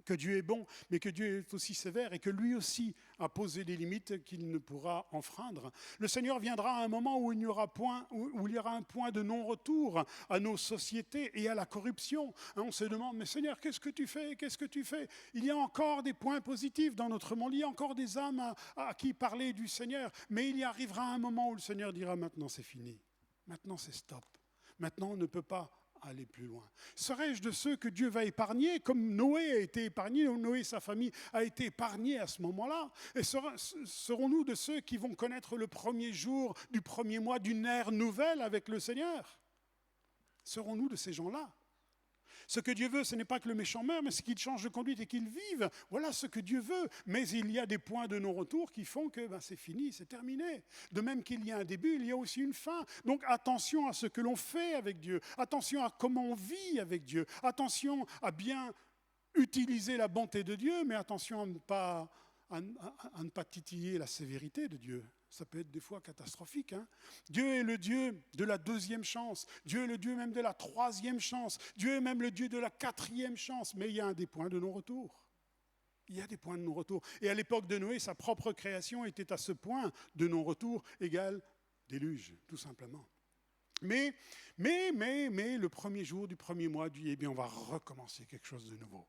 que Dieu est bon, mais que Dieu est aussi sévère et que lui aussi a posé des limites qu'il ne pourra enfreindre. Le Seigneur viendra à un moment où il y aura un point de non-retour à nos sociétés et à la corruption. On se demande, mais Seigneur, qu'est-ce que tu fais? Qu'est-ce que tu fais? Il y a encore des points positifs dans notre monde, il y a encore des âmes à qui parler du Seigneur, mais il y arrivera un moment où le Seigneur dira, maintenant c'est fini, maintenant c'est stop, maintenant on ne peut pas aller plus loin. Serais-je de ceux que Dieu va épargner, comme Noé a été épargné, Noé et sa famille a été épargnés à ce moment-là? Et serons-nous de ceux qui vont connaître le premier jour du premier mois d'une ère nouvelle avec le Seigneur? Serons-nous de ces gens-là? Ce que Dieu veut, ce n'est pas que le méchant meure, mais c'est qu'il change de conduite et qu'il vive. Voilà ce que Dieu veut. Mais il y a des points de non-retour qui font que c'est fini, c'est terminé. De même qu'il y a un début, il y a aussi une fin. Donc attention à ce que l'on fait avec Dieu. Attention à comment on vit avec Dieu. Attention à bien utiliser la bonté de Dieu, mais attention à ne pas titiller la sévérité de Dieu. Ça peut être des fois catastrophique. Dieu est le Dieu de la deuxième chance. Dieu est le Dieu même de la troisième chance. Dieu est même le Dieu de la quatrième chance. Mais il y a des points de non-retour. Il y a des points de non-retour. Et à l'époque de Noé, sa propre création était à ce point de non-retour égal déluge, tout simplement. Mais le premier jour du premier mois, Dieu dit, on va recommencer quelque chose de nouveau.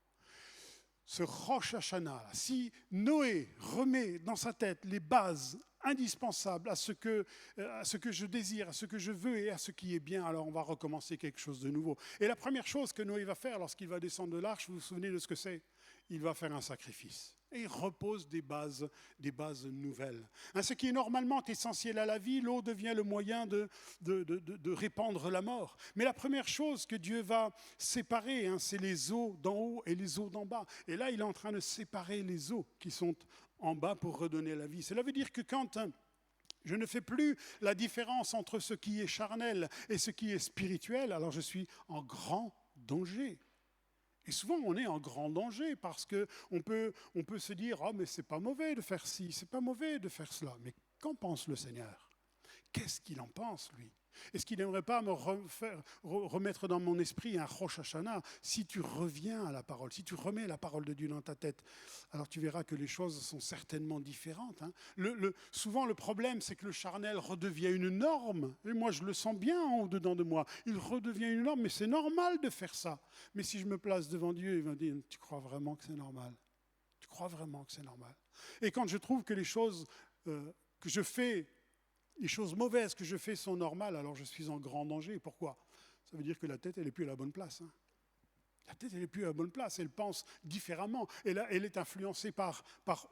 Ce Rosh Hashanah, si Noé remet dans sa tête les bases indispensables à ce que je désire, à ce que je veux et à ce qui est bien, alors on va recommencer quelque chose de nouveau. Et la première chose que Noé va faire lorsqu'il va descendre de l'arche, vous vous souvenez de ce que c'est? Il va faire un sacrifice. Et il repose des bases nouvelles. Ce qui est normalement essentiel à la vie, l'eau devient le moyen de répandre la mort. Mais la première chose que Dieu va séparer, c'est les eaux d'en haut et les eaux d'en bas. Et là, il est en train de séparer les eaux qui sont en bas pour redonner la vie. Cela veut dire que quand je ne fais plus la différence entre ce qui est charnel et ce qui est spirituel, alors je suis en grand danger. Et souvent, on est en grand danger parce qu'on peut se dire « Ah, mais c'est pas mauvais de faire ci, c'est pas mauvais de faire cela. » Mais qu'en pense le Seigneur? Qu'est-ce qu'il en pense, lui? Est-ce qu'il n'aimerait pas me remettre dans mon esprit un Rosh Hashanah? Si tu reviens à la parole, si tu remets la parole de Dieu dans ta tête, alors tu verras que les choses sont certainement différentes. Souvent, le problème, c'est que le charnel redevient une norme. Et moi, je le sens bien en dedans de moi. Il redevient une norme, mais c'est normal de faire ça. Mais si je me place devant Dieu, il va dire, tu crois vraiment que c'est normal? Tu crois vraiment que c'est normal? Et quand je trouve que les choses que je fais, les choses mauvaises que je fais sont normales, alors je suis en grand danger. Pourquoi? Ça veut dire que la tête, elle n'est plus à la bonne place. La tête, elle n'est plus à la bonne place. Elle pense différemment. Et là, elle est influencée par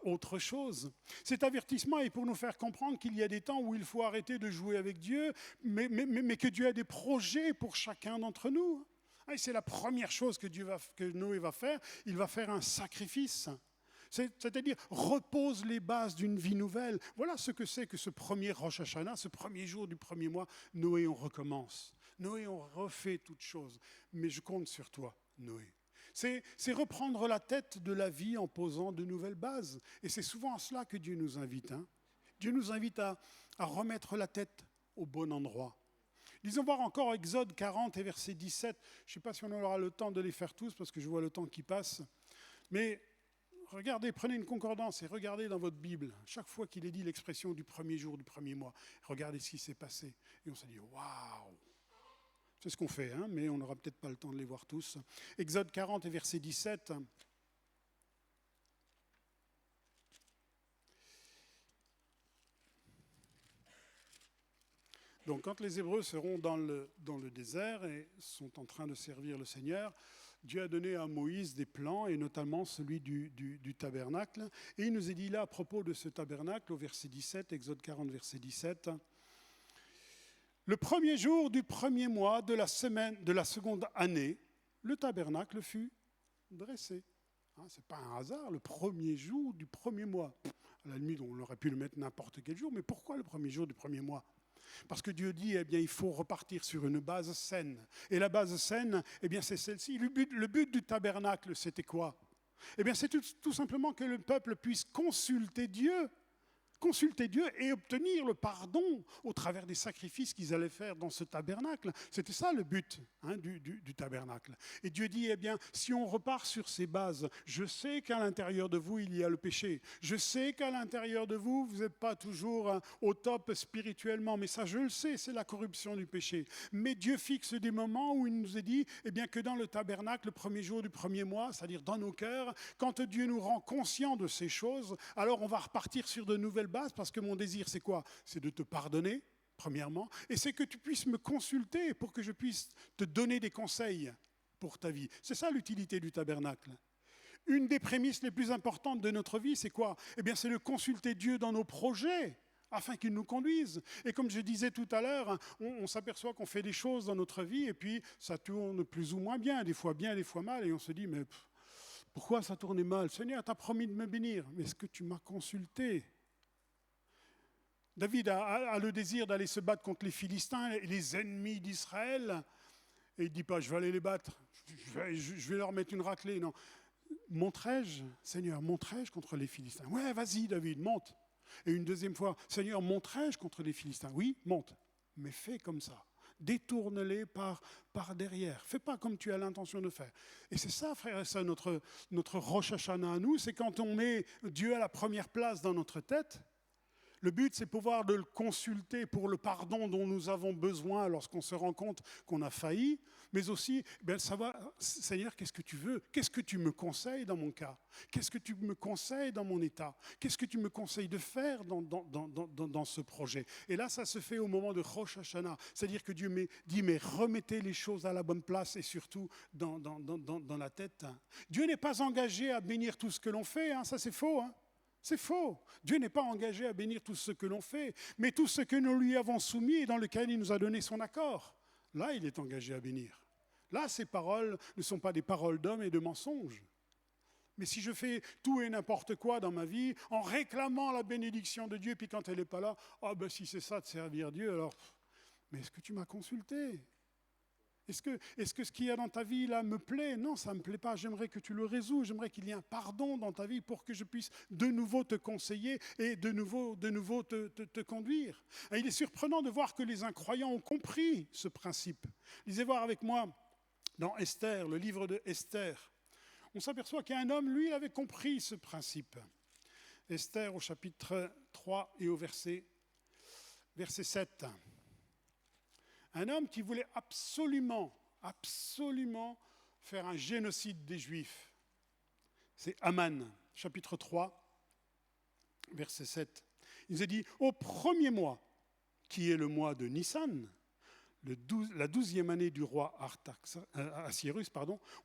autre chose. Cet avertissement est pour nous faire comprendre qu'il y a des temps où il faut arrêter de jouer avec Dieu, mais que Dieu a des projets pour chacun d'entre nous. Et c'est la première chose que Noé va faire. Il va faire un sacrifice. C'est-à-dire, repose les bases d'une vie nouvelle. Voilà ce que c'est que ce premier Rosh Hashanah, ce premier jour du premier mois. Noé, on recommence. Noé, on refait toutes choses. Mais je compte sur toi, Noé. C'est reprendre la tête de la vie en posant de nouvelles bases. Et c'est souvent à cela que Dieu nous invite. Dieu nous invite à remettre la tête au bon endroit. Lisons voir encore Exode 40 et verset 17. Je ne sais pas si on aura le temps de les faire tous, parce que je vois le temps qui passe. Mais regardez, prenez une concordance et regardez dans votre Bible, chaque fois qu'il est dit l'expression du premier jour, du premier mois, regardez ce qui s'est passé. Et on se dit, waouh! C'est ce qu'on fait, mais on n'aura peut-être pas le temps de les voir tous. Exode 40 et verset 17. Donc quand les Hébreux seront dans le désert et sont en train de servir le Seigneur, Dieu a donné à Moïse des plans, et notamment celui du tabernacle. Et il nous est dit là à propos de ce tabernacle, au verset 17, Exode 40, verset 17, « Le premier jour du premier mois de la semaine de la seconde année, le tabernacle fut dressé. » Ce n'est pas un hasard, le premier jour du premier mois. À la limite, on aurait pu le mettre n'importe quel jour, mais pourquoi le premier jour du premier mois ? Parce que Dieu dit, eh bien, il faut repartir sur une base saine. Et la base saine, eh bien, c'est celle-ci. Le but du tabernacle, c'était quoi ? Eh bien, c'est tout simplement que le peuple puisse consulter Dieu et obtenir le pardon au travers des sacrifices qu'ils allaient faire dans ce tabernacle. C'était ça le but du tabernacle. Et Dieu dit, eh bien, si on repart sur ces bases, je sais qu'à l'intérieur de vous, il y a le péché. Je sais qu'à l'intérieur de vous, vous n'êtes pas toujours au top spirituellement, mais ça, je le sais, c'est la corruption du péché. Mais Dieu fixe des moments où il nous a dit, eh bien, que dans le tabernacle, le premier jour du premier mois, c'est-à-dire dans nos cœurs, quand Dieu nous rend conscients de ces choses, alors on va repartir sur de nouvelles bases, parce que mon désir, c'est quoi ? C'est de te pardonner, premièrement, et c'est que tu puisses me consulter pour que je puisse te donner des conseils pour ta vie. C'est ça l'utilité du tabernacle. Une des prémices les plus importantes de notre vie, c'est quoi ? Eh bien, c'est de consulter Dieu dans nos projets, afin qu'il nous conduise. Et comme je disais tout à l'heure, on s'aperçoit qu'on fait des choses dans notre vie, et puis ça tourne plus ou moins bien, des fois mal, et on se dit, mais pourquoi ça tournait mal ? Seigneur, tu as promis de me bénir, mais est-ce que tu m'as consulté ? David a le désir d'aller se battre contre les Philistins, les ennemis d'Israël. Et il ne dit pas, je vais aller les battre, je vais leur mettre une raclée. Non. Monterai-je, Seigneur, monterai-je contre les Philistins ? Ouais, vas-y David, monte. Et une deuxième fois, Seigneur, monterai-je contre les Philistins ? Oui, monte, mais fais comme ça. Détourne-les par derrière. Fais pas comme tu as l'intention de faire. Et c'est ça, frère et sœurs, notre Rosh Hashanah à nous, c'est quand on met Dieu à la première place dans notre tête. Le but, c'est pouvoir de le consulter pour le pardon dont nous avons besoin lorsqu'on se rend compte qu'on a failli, mais aussi, savoir, Seigneur, qu'est-ce que tu veux ? Qu'est-ce que tu me conseilles dans mon cas ? Qu'est-ce que tu me conseilles dans mon état ? Qu'est-ce que tu me conseilles de faire dans ce projet ? Et là, ça se fait au moment de Rosh Hashanah, c'est-à-dire que Dieu dit, mais remettez les choses à la bonne place et surtout dans la tête. Dieu n'est pas engagé à bénir tout ce que l'on fait, ça c'est faux, C'est faux. Dieu n'est pas engagé à bénir tout ce que l'on fait, mais tout ce que nous lui avons soumis et dans lequel il nous a donné son accord. Là, il est engagé à bénir. Là, ces paroles ne sont pas des paroles d'hommes et de mensonges. Mais si je fais tout et n'importe quoi dans ma vie, en réclamant la bénédiction de Dieu, puis quand elle n'est pas là, si c'est ça de servir Dieu, alors, mais est-ce que tu m'as consulté ? Est-ce que ce qu'il y a dans ta vie là me plaît ? Non, ça ne me plaît pas. J'aimerais que tu le résous. J'aimerais qu'il y ait un pardon dans ta vie pour que je puisse de nouveau te conseiller et de nouveau te conduire. Et il est surprenant de voir que les incroyants ont compris ce principe. Lisez voir avec moi dans Esther, le livre de Esther. On s'aperçoit qu'il y a un homme, lui, il avait compris ce principe. Esther au chapitre 3 et au verset 7. Un homme qui voulait absolument faire un génocide des Juifs. C'est Aman, chapitre 3, verset 7. Il nous a dit, au premier mois, qui est le mois de Nissan, la 12e année du roi Assuérus,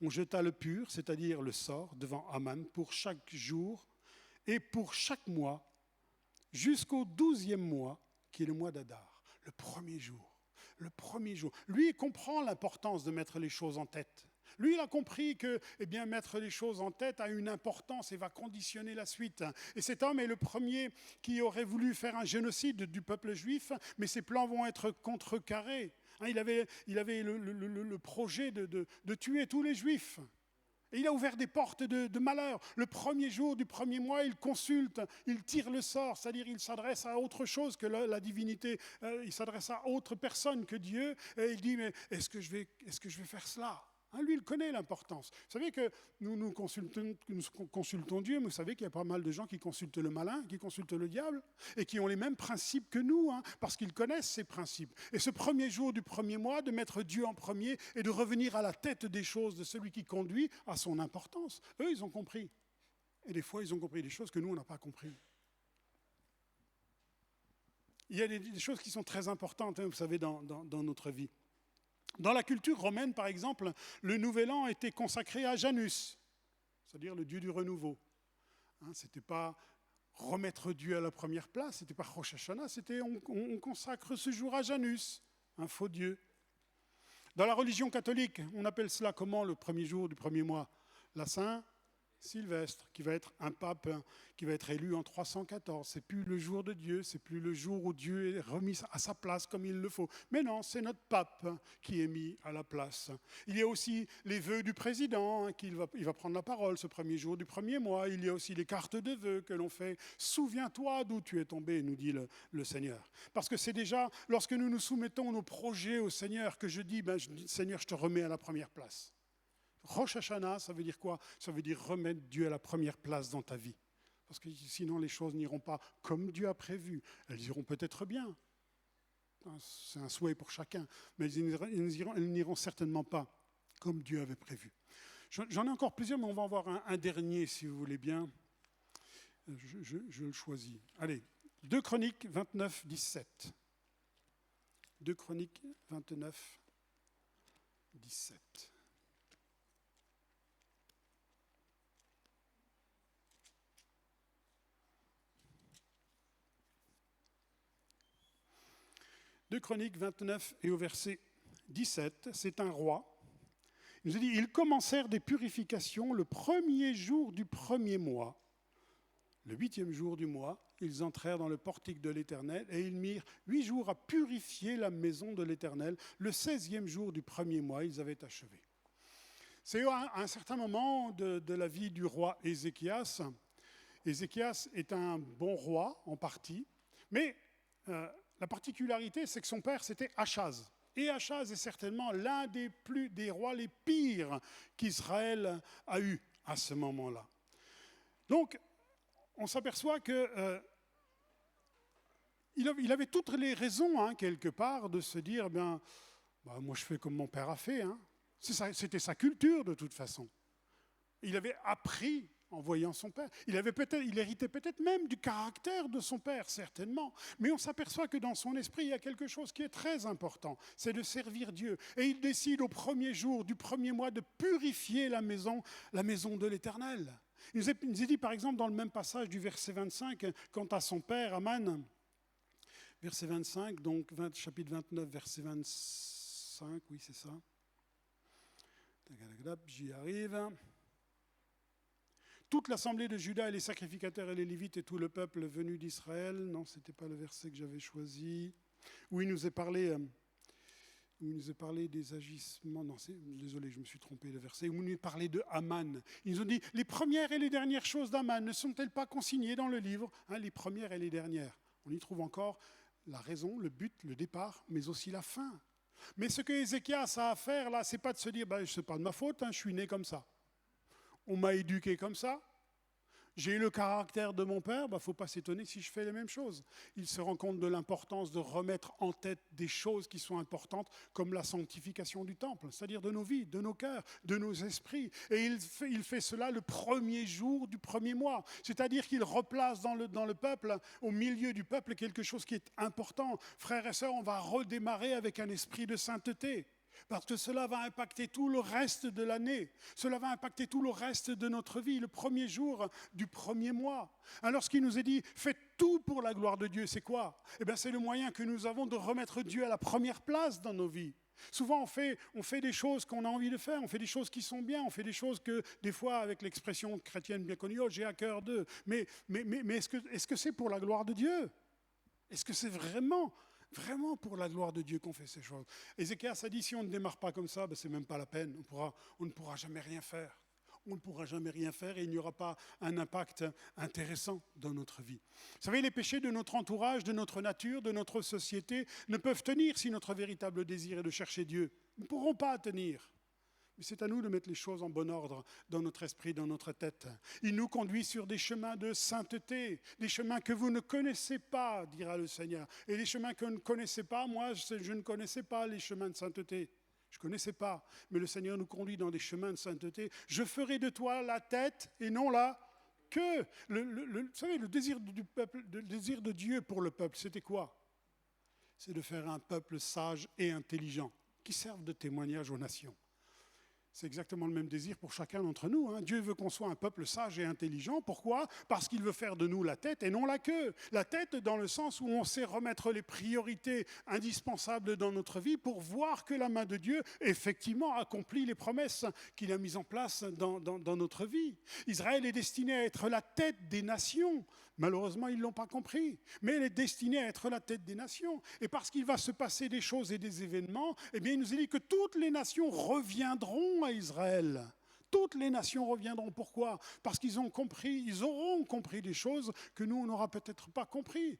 on jeta le pur, c'est-à-dire le sort, devant Aman pour chaque jour et pour chaque mois, jusqu'au 12e mois, qui est le mois d'Adar, le premier jour. Le premier jour. Lui, il comprend l'importance de mettre les choses en tête. Lui, il a compris que mettre les choses en tête a une importance et va conditionner la suite. Et cet homme est le premier qui aurait voulu faire un génocide du peuple juif, mais ses plans vont être contrecarrés. Il avait le projet de tuer tous les juifs. Et il a ouvert des portes de malheur. Le premier jour du premier mois, il consulte, il tire le sort, c'est-à-dire il s'adresse à autre chose que la divinité. Il s'adresse à autre personne que Dieu. Et il dit, mais est-ce que je vais faire cela ? Lui, il connaît l'importance. Vous savez que nous consultons Dieu, mais vous savez qu'il y a pas mal de gens qui consultent le malin, qui consultent le diable, et qui ont les mêmes principes que nous, parce qu'ils connaissent ces principes. Et ce premier jour du premier mois, de mettre Dieu en premier et de revenir à la tête des choses de celui qui conduit a son importance. Eux, ils ont compris. Et des fois, ils ont compris des choses que nous, on n'a pas compris. Il y a des choses qui sont très importantes, hein, vous savez, dans notre vie. Dans la culture romaine, par exemple, le Nouvel An était consacré à Janus, c'est-à-dire le dieu du renouveau. Hein, ce n'était pas remettre Dieu à la première place, ce n'était pas Rosh Hashanah, c'était on consacre ce jour à Janus, un faux dieu. Dans la religion catholique, on appelle cela comment le premier jour du premier mois? La Saint-Sylvestre, qui va être un pape qui va être élu en 314. C'est plus le jour de Dieu, c'est plus le jour où Dieu est remis à sa place comme il le faut. Mais non, c'est notre pape qui est mis à la place. Il y a aussi les vœux du président, il va prendre la parole ce premier jour du premier mois. Il y a aussi les cartes de vœux que l'on fait. Souviens-toi d'où tu es tombé, nous dit le Seigneur. Parce que c'est déjà lorsque nous nous soumettons nos projets au Seigneur que je dis, Seigneur, je te remets à la première place. Rosh Hashanah, ça veut dire quoi? Ça veut dire remettre Dieu à la première place dans ta vie. Parce que sinon, les choses n'iront pas comme Dieu a prévu. Elles iront peut-être bien. C'est un souhait pour chacun. Mais elles n'iront certainement pas comme Dieu avait prévu. J'en ai encore plusieurs, mais on va en voir un dernier, si vous voulez bien. Je le choisis. Allez, 2 Chroniques 29, 17. 2 Chroniques 29, 17. De Chroniques 29 et au verset 17, c'est un roi. Il nous a dit, ils commencèrent des purifications le premier jour du premier mois. Le 8e jour du mois, ils entrèrent dans le portique de l'Éternel et ils mirent 8 jours à purifier la maison de l'Éternel. Le 16e jour du premier mois, ils avaient achevé. C'est à un certain moment de la vie du roi Ézéchias. Ézéchias est un bon roi en partie, mais la particularité, c'est que son père, c'était Achaz. Et Achaz est certainement l'un des rois les pires qu'Israël a eu à ce moment-là. Donc, on s'aperçoit qu'il avait toutes les raisons, quelque part, de se dire, moi je fais comme mon père a fait. C'était sa culture, de toute façon. Il avait appris en voyant son père. Il héritait peut-être même du caractère de son père, certainement. Mais on s'aperçoit que dans son esprit, il y a quelque chose qui est très important, c'est de servir Dieu. Et il décide au premier jour du premier mois de purifier la maison de l'Éternel. Il nous est dit, par exemple, dans le même passage du verset 25, quant à son père, Aman, verset 25, donc chapitre 29, verset 25, oui, c'est ça. J'y arrive. Toute l'assemblée de Juda et les sacrificateurs et les Lévites et tout le peuple venu d'Israël. Non, ce n'était pas le verset que j'avais choisi. Où il nous est parlé des agissements. Non, désolé, je me suis trompé le verset. Où il nous est parlé de Aman. Ils nous ont dit, les premières et les dernières choses d'Aman ne sont-elles pas consignées dans le livre? Les premières et les dernières. On y trouve encore la raison, le but, le départ, mais aussi la fin. Mais ce que Ézéchias a à faire là, c'est pas de se dire, ce n'est pas de ma faute, je suis né comme ça. On m'a éduqué comme ça. J'ai le caractère de mon père, il ne faut pas s'étonner si je fais les mêmes choses. Il se rend compte de l'importance de remettre en tête des choses qui sont importantes, comme la sanctification du temple, c'est-à-dire de nos vies, de nos cœurs, de nos esprits. Et il fait cela le premier jour du premier mois. C'est-à-dire qu'il replace dans le peuple, au milieu du peuple, quelque chose qui est important. Frères et sœurs, on va redémarrer avec un esprit de sainteté. Parce que cela va impacter tout le reste de l'année. Cela va impacter tout le reste de notre vie, le premier jour du premier mois. Alors ce qui nous est dit, faites tout pour la gloire de Dieu, c'est quoi? C'est le moyen que nous avons de remettre Dieu à la première place dans nos vies. Souvent on fait des choses qu'on a envie de faire, on fait des choses qui sont bien, on fait des choses que des fois avec l'expression chrétienne bien connue, j'ai à cœur d'eux. Mais est-ce que c'est pour la gloire de Dieu? Est-ce que c'est vraiment pour la gloire de Dieu qu'on fait ces choses? Ézéchias a dit, si on ne démarre pas comme ça, c'est même pas la peine. On ne pourra jamais rien faire. On ne pourra jamais rien faire et il n'y aura pas un impact intéressant dans notre vie. Vous savez, les péchés de notre entourage, de notre nature, de notre société ne peuvent tenir si notre véritable désir est de chercher Dieu. Ils ne pourront pas tenir. Mais c'est à nous de mettre les choses en bon ordre dans notre esprit, dans notre tête. Il nous conduit sur des chemins de sainteté, des chemins que vous ne connaissez pas, dira le Seigneur. Et les chemins que vous ne connaissez pas, moi, je ne connaissais pas les chemins de sainteté. Je ne connaissais pas. Mais le Seigneur nous conduit dans des chemins de sainteté. Je ferai de toi la tête et non la queue. Vous savez, le désir du peuple, le désir de Dieu pour le peuple, c'était quoi? c'est de faire un peuple sage et intelligent, qui serve de témoignage aux nations. C'est exactement le même désir pour chacun d'entre nous. Hein. Dieu veut qu'on soit un peuple sage et intelligent. Pourquoi ? Parce qu'il veut faire de nous la tête et non la queue. La tête dans le sens où on sait remettre les priorités indispensables dans notre vie pour voir que la main de Dieu, effectivement, accomplit les promesses qu'il a mises en place dans notre vie. Israël est destiné à être la tête des nations. Malheureusement, ils ne l'ont pas compris. Mais elle est destinée à être la tête des nations. Et parce qu'il va se passer des choses et des événements, eh bien, il nous est dit que toutes les nations reviendront à Israël. Toutes les nations reviendront. Pourquoi ? Parce qu'ils ont compris, ils auront compris des choses que nous, on n'aura peut-être pas compris.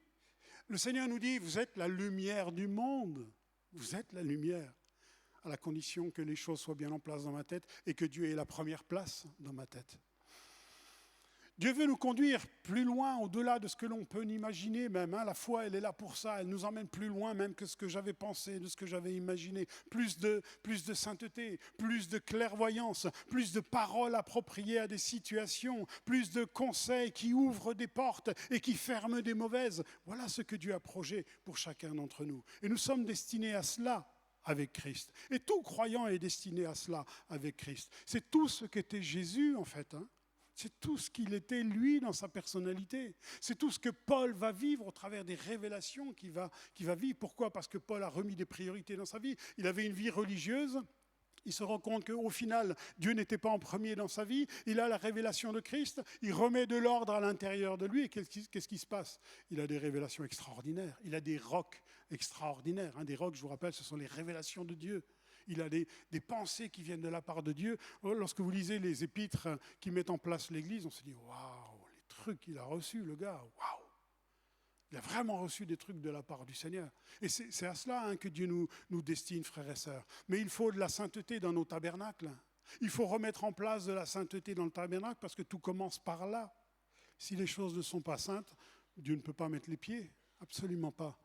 Le Seigneur nous dit, vous êtes la lumière du monde. Vous êtes la lumière, à la condition que les choses soient bien en place dans ma tête et que Dieu ait la première place dans ma tête. Dieu veut nous conduire plus loin, au-delà de ce que l'on peut imaginer même. Hein. La foi, elle est là pour ça. Elle nous emmène plus loin même que ce que j'avais pensé, de ce que j'avais imaginé. Plus de sainteté, plus de clairvoyance, plus de paroles appropriées à des situations, plus de conseils qui ouvrent des portes et qui ferment des mauvaises. Voilà ce que Dieu a projeté pour chacun d'entre nous. Et nous sommes destinés à cela avec Christ. Et tout croyant est destiné à cela avec Christ. C'est tout ce qu'était Jésus en fait, hein. C'est tout ce qu'il était, lui, dans sa personnalité. C'est tout ce que Paul va vivre au travers des révélations qu'il va vivre. Pourquoi ? Parce que Paul a remis des priorités dans sa vie. Il avait une vie religieuse. Il se rend compte qu'au final, Dieu n'était pas en premier dans sa vie. Il a la révélation de Christ. Il remet de l'ordre à l'intérieur de lui. Et qu'est-ce qui se passe ? Il a des révélations extraordinaires. Il a des rocs extraordinaires. Des rocs, je vous rappelle, ce sont les révélations de Dieu. Il a des pensées qui viennent de la part de Dieu. Lorsque vous lisez les épîtres qui mettent en place l'Église, on se dit « Waouh, les trucs qu'il a reçus, le gars, waouh !» Il a vraiment reçu des trucs de la part du Seigneur. Et c'est à cela que Dieu nous destine, frères et sœurs. Mais il faut de la sainteté dans nos tabernacles. Il faut remettre en place de la sainteté dans le tabernacle parce que tout commence par là. Si les choses ne sont pas saintes, Dieu ne peut pas mettre les pieds. Absolument pas.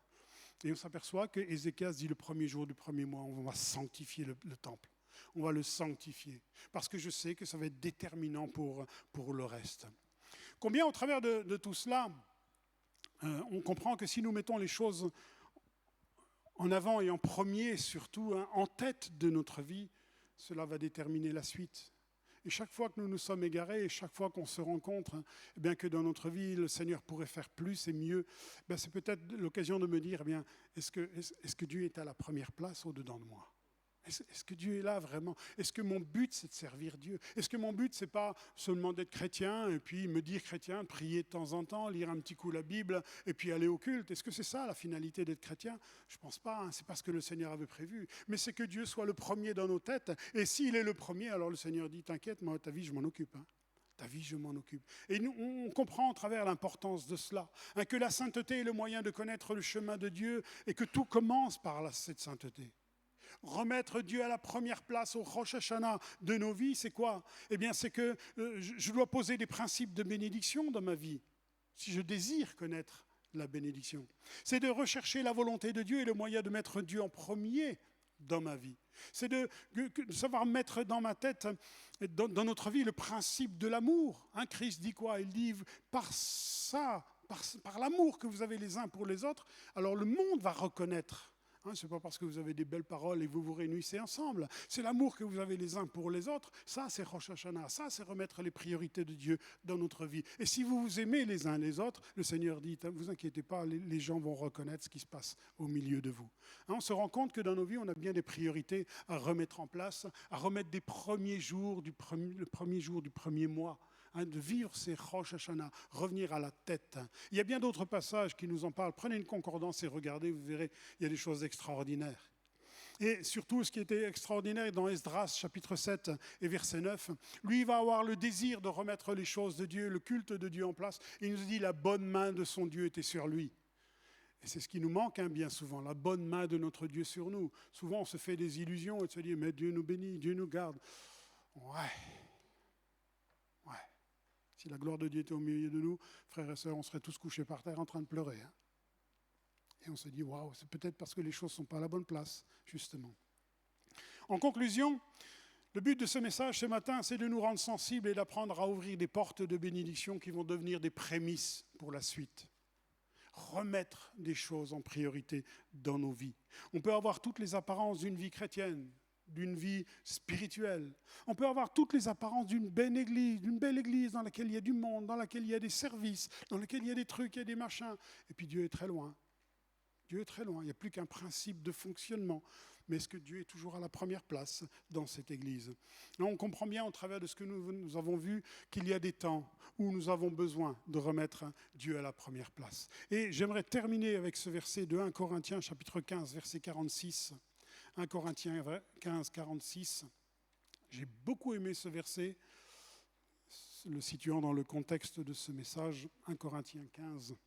Et on s'aperçoit que Ézéchias dit le premier jour du premier mois, on va sanctifier le temple. On va le sanctifier. Parce que je sais que ça va être déterminant pour le reste. Combien au travers de tout cela, on comprend que si nous mettons les choses en avant et en premier surtout, en tête de notre vie, cela va déterminer la suite. Et chaque fois que nous nous sommes égarés, et chaque fois qu'on se rencontre, eh bien que dans notre vie, le Seigneur pourrait faire plus et mieux, eh c'est peut-être l'occasion de me dire, eh bien, est-ce que Dieu est à la première place au-dedans de moi ? Est-ce que Dieu est là vraiment ? Est-ce que mon but, c'est de servir Dieu ? Est-ce que mon but, c'est pas seulement d'être chrétien et puis me dire chrétien, prier de temps en temps, lire un petit coup la Bible et puis aller au culte ? Est-ce que c'est ça la finalité d'être chrétien ? Je ne pense pas, c'est pas ce que le Seigneur avait prévu. Mais c'est que Dieu soit le premier dans nos têtes. Et s'il est le premier, alors le Seigneur dit, t'inquiète, moi, ta vie, je m'en occupe. Ta vie, je m'en occupe. Et nous, on comprend à travers l'importance de cela, que la sainteté est le moyen de connaître le chemin de Dieu et que tout commence par cette sainteté. Remettre Dieu à la première place au Rosh Hashanah de nos vies, c'est quoi ? Eh bien, c'est que je dois poser des principes de bénédiction dans ma vie, si je désire connaître la bénédiction. C'est de rechercher la volonté de Dieu et le moyen de mettre Dieu en premier dans ma vie. C'est de savoir mettre dans ma tête, dans notre vie, le principe de l'amour. Christ dit quoi ? Il dit, par ça, par l'amour que vous avez les uns pour les autres, alors le monde va reconnaître. Ce n'est pas parce que vous avez des belles paroles et vous vous réunissez ensemble. C'est l'amour que vous avez les uns pour les autres. Ça, c'est Rosh Hashanah. Ça, c'est remettre les priorités de Dieu dans notre vie. Et si vous vous aimez les uns les autres, le Seigneur dit, ne vous inquiétez pas, les gens vont reconnaître ce qui se passe au milieu de vous. On se rend compte que dans nos vies, on a bien des priorités à remettre en place, à remettre des premiers jours, le premier jour du premier mois. De vivre ces Rosh Hashanah, revenir à la tête. Il y a bien d'autres passages qui nous en parlent. Prenez une concordance et regardez, vous verrez, il y a des choses extraordinaires. Et surtout, ce qui était extraordinaire dans Esdras, chapitre 7 et verset 9, lui, il va avoir le désir de remettre les choses de Dieu, le culte de Dieu en place. Il nous dit, la bonne main de son Dieu était sur lui. Et c'est ce qui nous manque bien souvent, la bonne main de notre Dieu sur nous. Souvent, on se fait des illusions et se dit, mais Dieu nous bénit, Dieu nous garde. Ouais. Si la gloire de Dieu était au milieu de nous, frères et sœurs, on serait tous couchés par terre en train de pleurer. Et on se dit, waouh, c'est peut-être parce que les choses ne sont pas à la bonne place, justement. En conclusion, le but de ce message ce matin, c'est de nous rendre sensibles et d'apprendre à ouvrir des portes de bénédiction qui vont devenir des prémices pour la suite. remettre des choses en priorité dans nos vies. On peut avoir toutes les apparences d'une vie chrétienne, d'une vie spirituelle. On peut avoir toutes les apparences d'une belle église dans laquelle il y a du monde, dans laquelle il y a des services, dans laquelle il y a des trucs, il y a des machins. Et puis Dieu est très loin. Dieu est très loin. Il n'y a plus qu'un principe de fonctionnement. Mais est-ce que Dieu est toujours à la première place dans cette église? Là, on comprend bien au travers de ce que nous avons vu qu'il y a des temps où nous avons besoin de remettre Dieu à la première place. Et j'aimerais terminer avec ce verset de 1 Corinthiens chapitre 15, verset 46. 1 Corinthiens 15, 46. J'ai beaucoup aimé ce verset, le situant dans le contexte de ce message. 1 Corinthiens 15,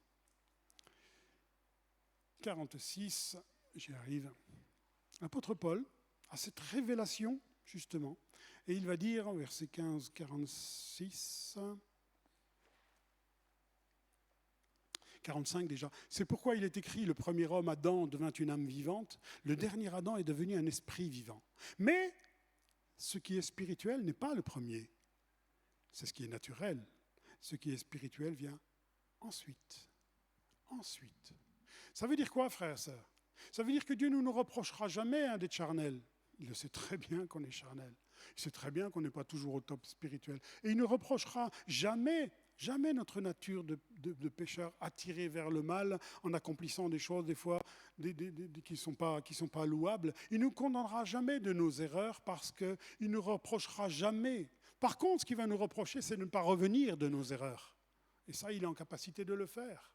46. J'y arrive. L'apôtre Paul a cette révélation, justement, et il va dire, en verset 15, 46, 45 déjà, c'est pourquoi il est écrit, le premier homme, Adam, devint une âme vivante, le dernier Adam est devenu un esprit vivant. Mais ce qui est spirituel n'est pas le premier, c'est ce qui est naturel. Ce qui est spirituel vient ensuite. Ensuite. Ça veut dire quoi, frères et sœurs? Ça veut dire que Dieu ne nous reprochera jamais d'être charnel. Il le sait très bien qu'on est charnel. Il sait très bien qu'on n'est pas toujours au top spirituel. Et il ne reprochera jamais notre nature de pécheur attiré vers le mal en accomplissant des choses des fois qui sont pas louables. Il ne nous condamnera jamais de nos erreurs parce qu'il ne reprochera jamais. Par contre, ce qu'il va nous reprocher, c'est de ne pas revenir de nos erreurs. Et ça, il est en capacité de le faire.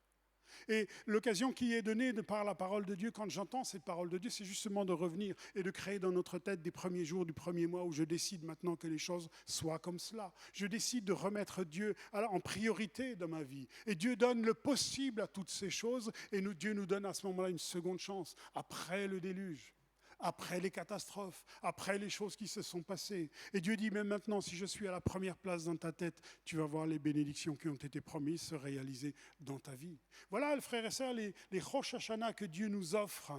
Et l'occasion qui est donnée de par la parole de Dieu, quand j'entends cette parole de Dieu, c'est justement de revenir et de créer dans notre tête des premiers jours du premier mois où je décide maintenant que les choses soient comme cela. Je décide de remettre Dieu en priorité dans ma vie. Et Dieu donne le possible à toutes ces choses et Dieu nous donne à ce moment-là une seconde chance, après le déluge. Après les catastrophes, après les choses qui se sont passées. Et Dieu dit, même maintenant, si je suis à la première place dans ta tête, tu vas voir les bénédictions qui ont été promises se réaliser dans ta vie. Voilà, frères et sœurs, les Rosh Hashanah que Dieu nous offre.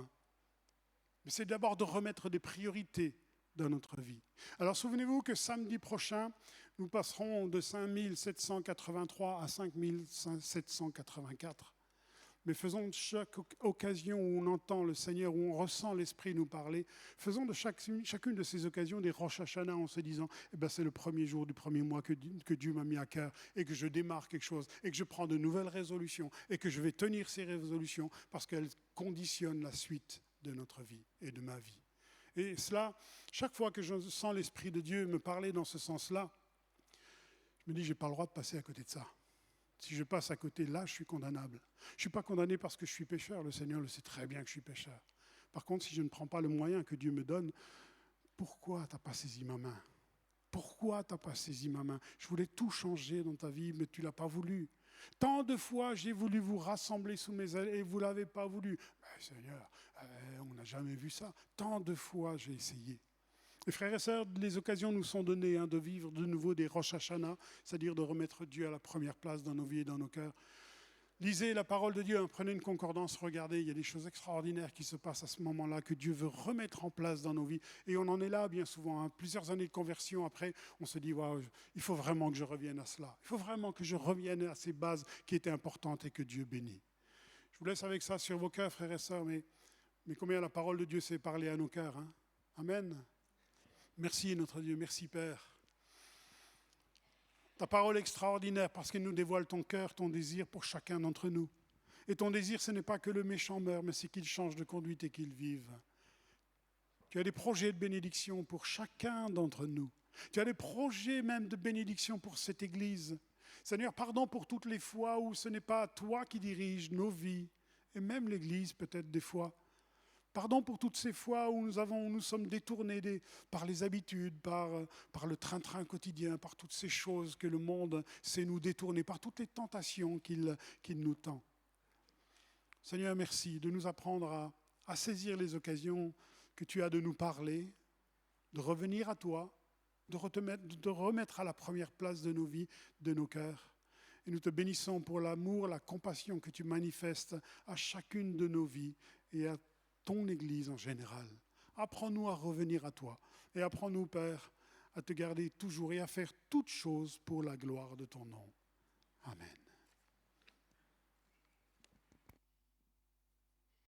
Mais c'est d'abord de remettre des priorités dans notre vie. Alors souvenez-vous que samedi prochain, nous passerons de 5783 à 5784. Mais faisons de chaque occasion où on entend le Seigneur, où on ressent l'Esprit nous parler, faisons de chacune de ces occasions des Rosh Hashanah en se disant, c'est le premier jour du premier mois que Dieu m'a mis à cœur et que je démarre quelque chose et que je prends de nouvelles résolutions et que je vais tenir ces résolutions parce qu'elles conditionnent la suite de notre vie et de ma vie. Et cela, chaque fois que je sens l'Esprit de Dieu me parler dans ce sens-là, je me dis, je n'ai pas le droit de passer à côté de ça. Si je passe à côté, là, je suis condamnable. Je ne suis pas condamné parce que je suis pécheur. Le Seigneur le sait très bien que je suis pécheur. Par contre, si je ne prends pas le moyen que Dieu me donne, pourquoi tu n'as pas saisi ma main? Pourquoi tu n'as pas saisi ma main? Je voulais tout changer dans ta vie, mais tu ne l'as pas voulu. Tant de fois, j'ai voulu vous rassembler sous mes ailes et vous ne l'avez pas voulu. Mais Seigneur, on n'a jamais vu ça. Tant de fois, j'ai essayé. Et frères et sœurs, les occasions nous sont données de vivre de nouveau des Rosh Hashanah, c'est-à-dire de remettre Dieu à la première place dans nos vies et dans nos cœurs. Lisez la parole de Dieu, prenez une concordance, regardez, il y a des choses extraordinaires qui se passent à ce moment-là, que Dieu veut remettre en place dans nos vies. Et on en est là bien souvent, plusieurs années de conversion après, on se dit, wow, il faut vraiment que je revienne à cela. Il faut vraiment que je revienne à ces bases qui étaient importantes et que Dieu bénit. Je vous laisse avec ça sur vos cœurs, frères et sœurs, mais combien la parole de Dieu s'est parlé à nos cœurs. Amen. Merci notre Dieu, merci Père. Ta parole est extraordinaire parce qu'elle nous dévoile ton cœur, ton désir pour chacun d'entre nous. Et ton désir, ce n'est pas que le méchant meure, mais c'est qu'il change de conduite et qu'il vive. Tu as des projets de bénédiction pour chacun d'entre nous. Tu as des projets même de bénédiction pour cette Église. Seigneur, pardon pour toutes les fois où ce n'est pas toi qui diriges nos vies, et même l'Église peut-être des fois. Pardon pour toutes ces fois où nous sommes détournés par les habitudes, par le train-train quotidien, par toutes ces choses que le monde sait nous détourner, par toutes les tentations qu'il nous tend. Seigneur, merci de nous apprendre à saisir les occasions que tu as de nous parler, de revenir à toi, de remettre à la première place de nos vies, de nos cœurs. Et nous te bénissons pour l'amour, la compassion que tu manifestes à chacune de nos vies et à ton Église en général. Apprends-nous à revenir à toi et apprends-nous, Père, à te garder toujours et à faire toutes choses pour la gloire de ton nom. Amen.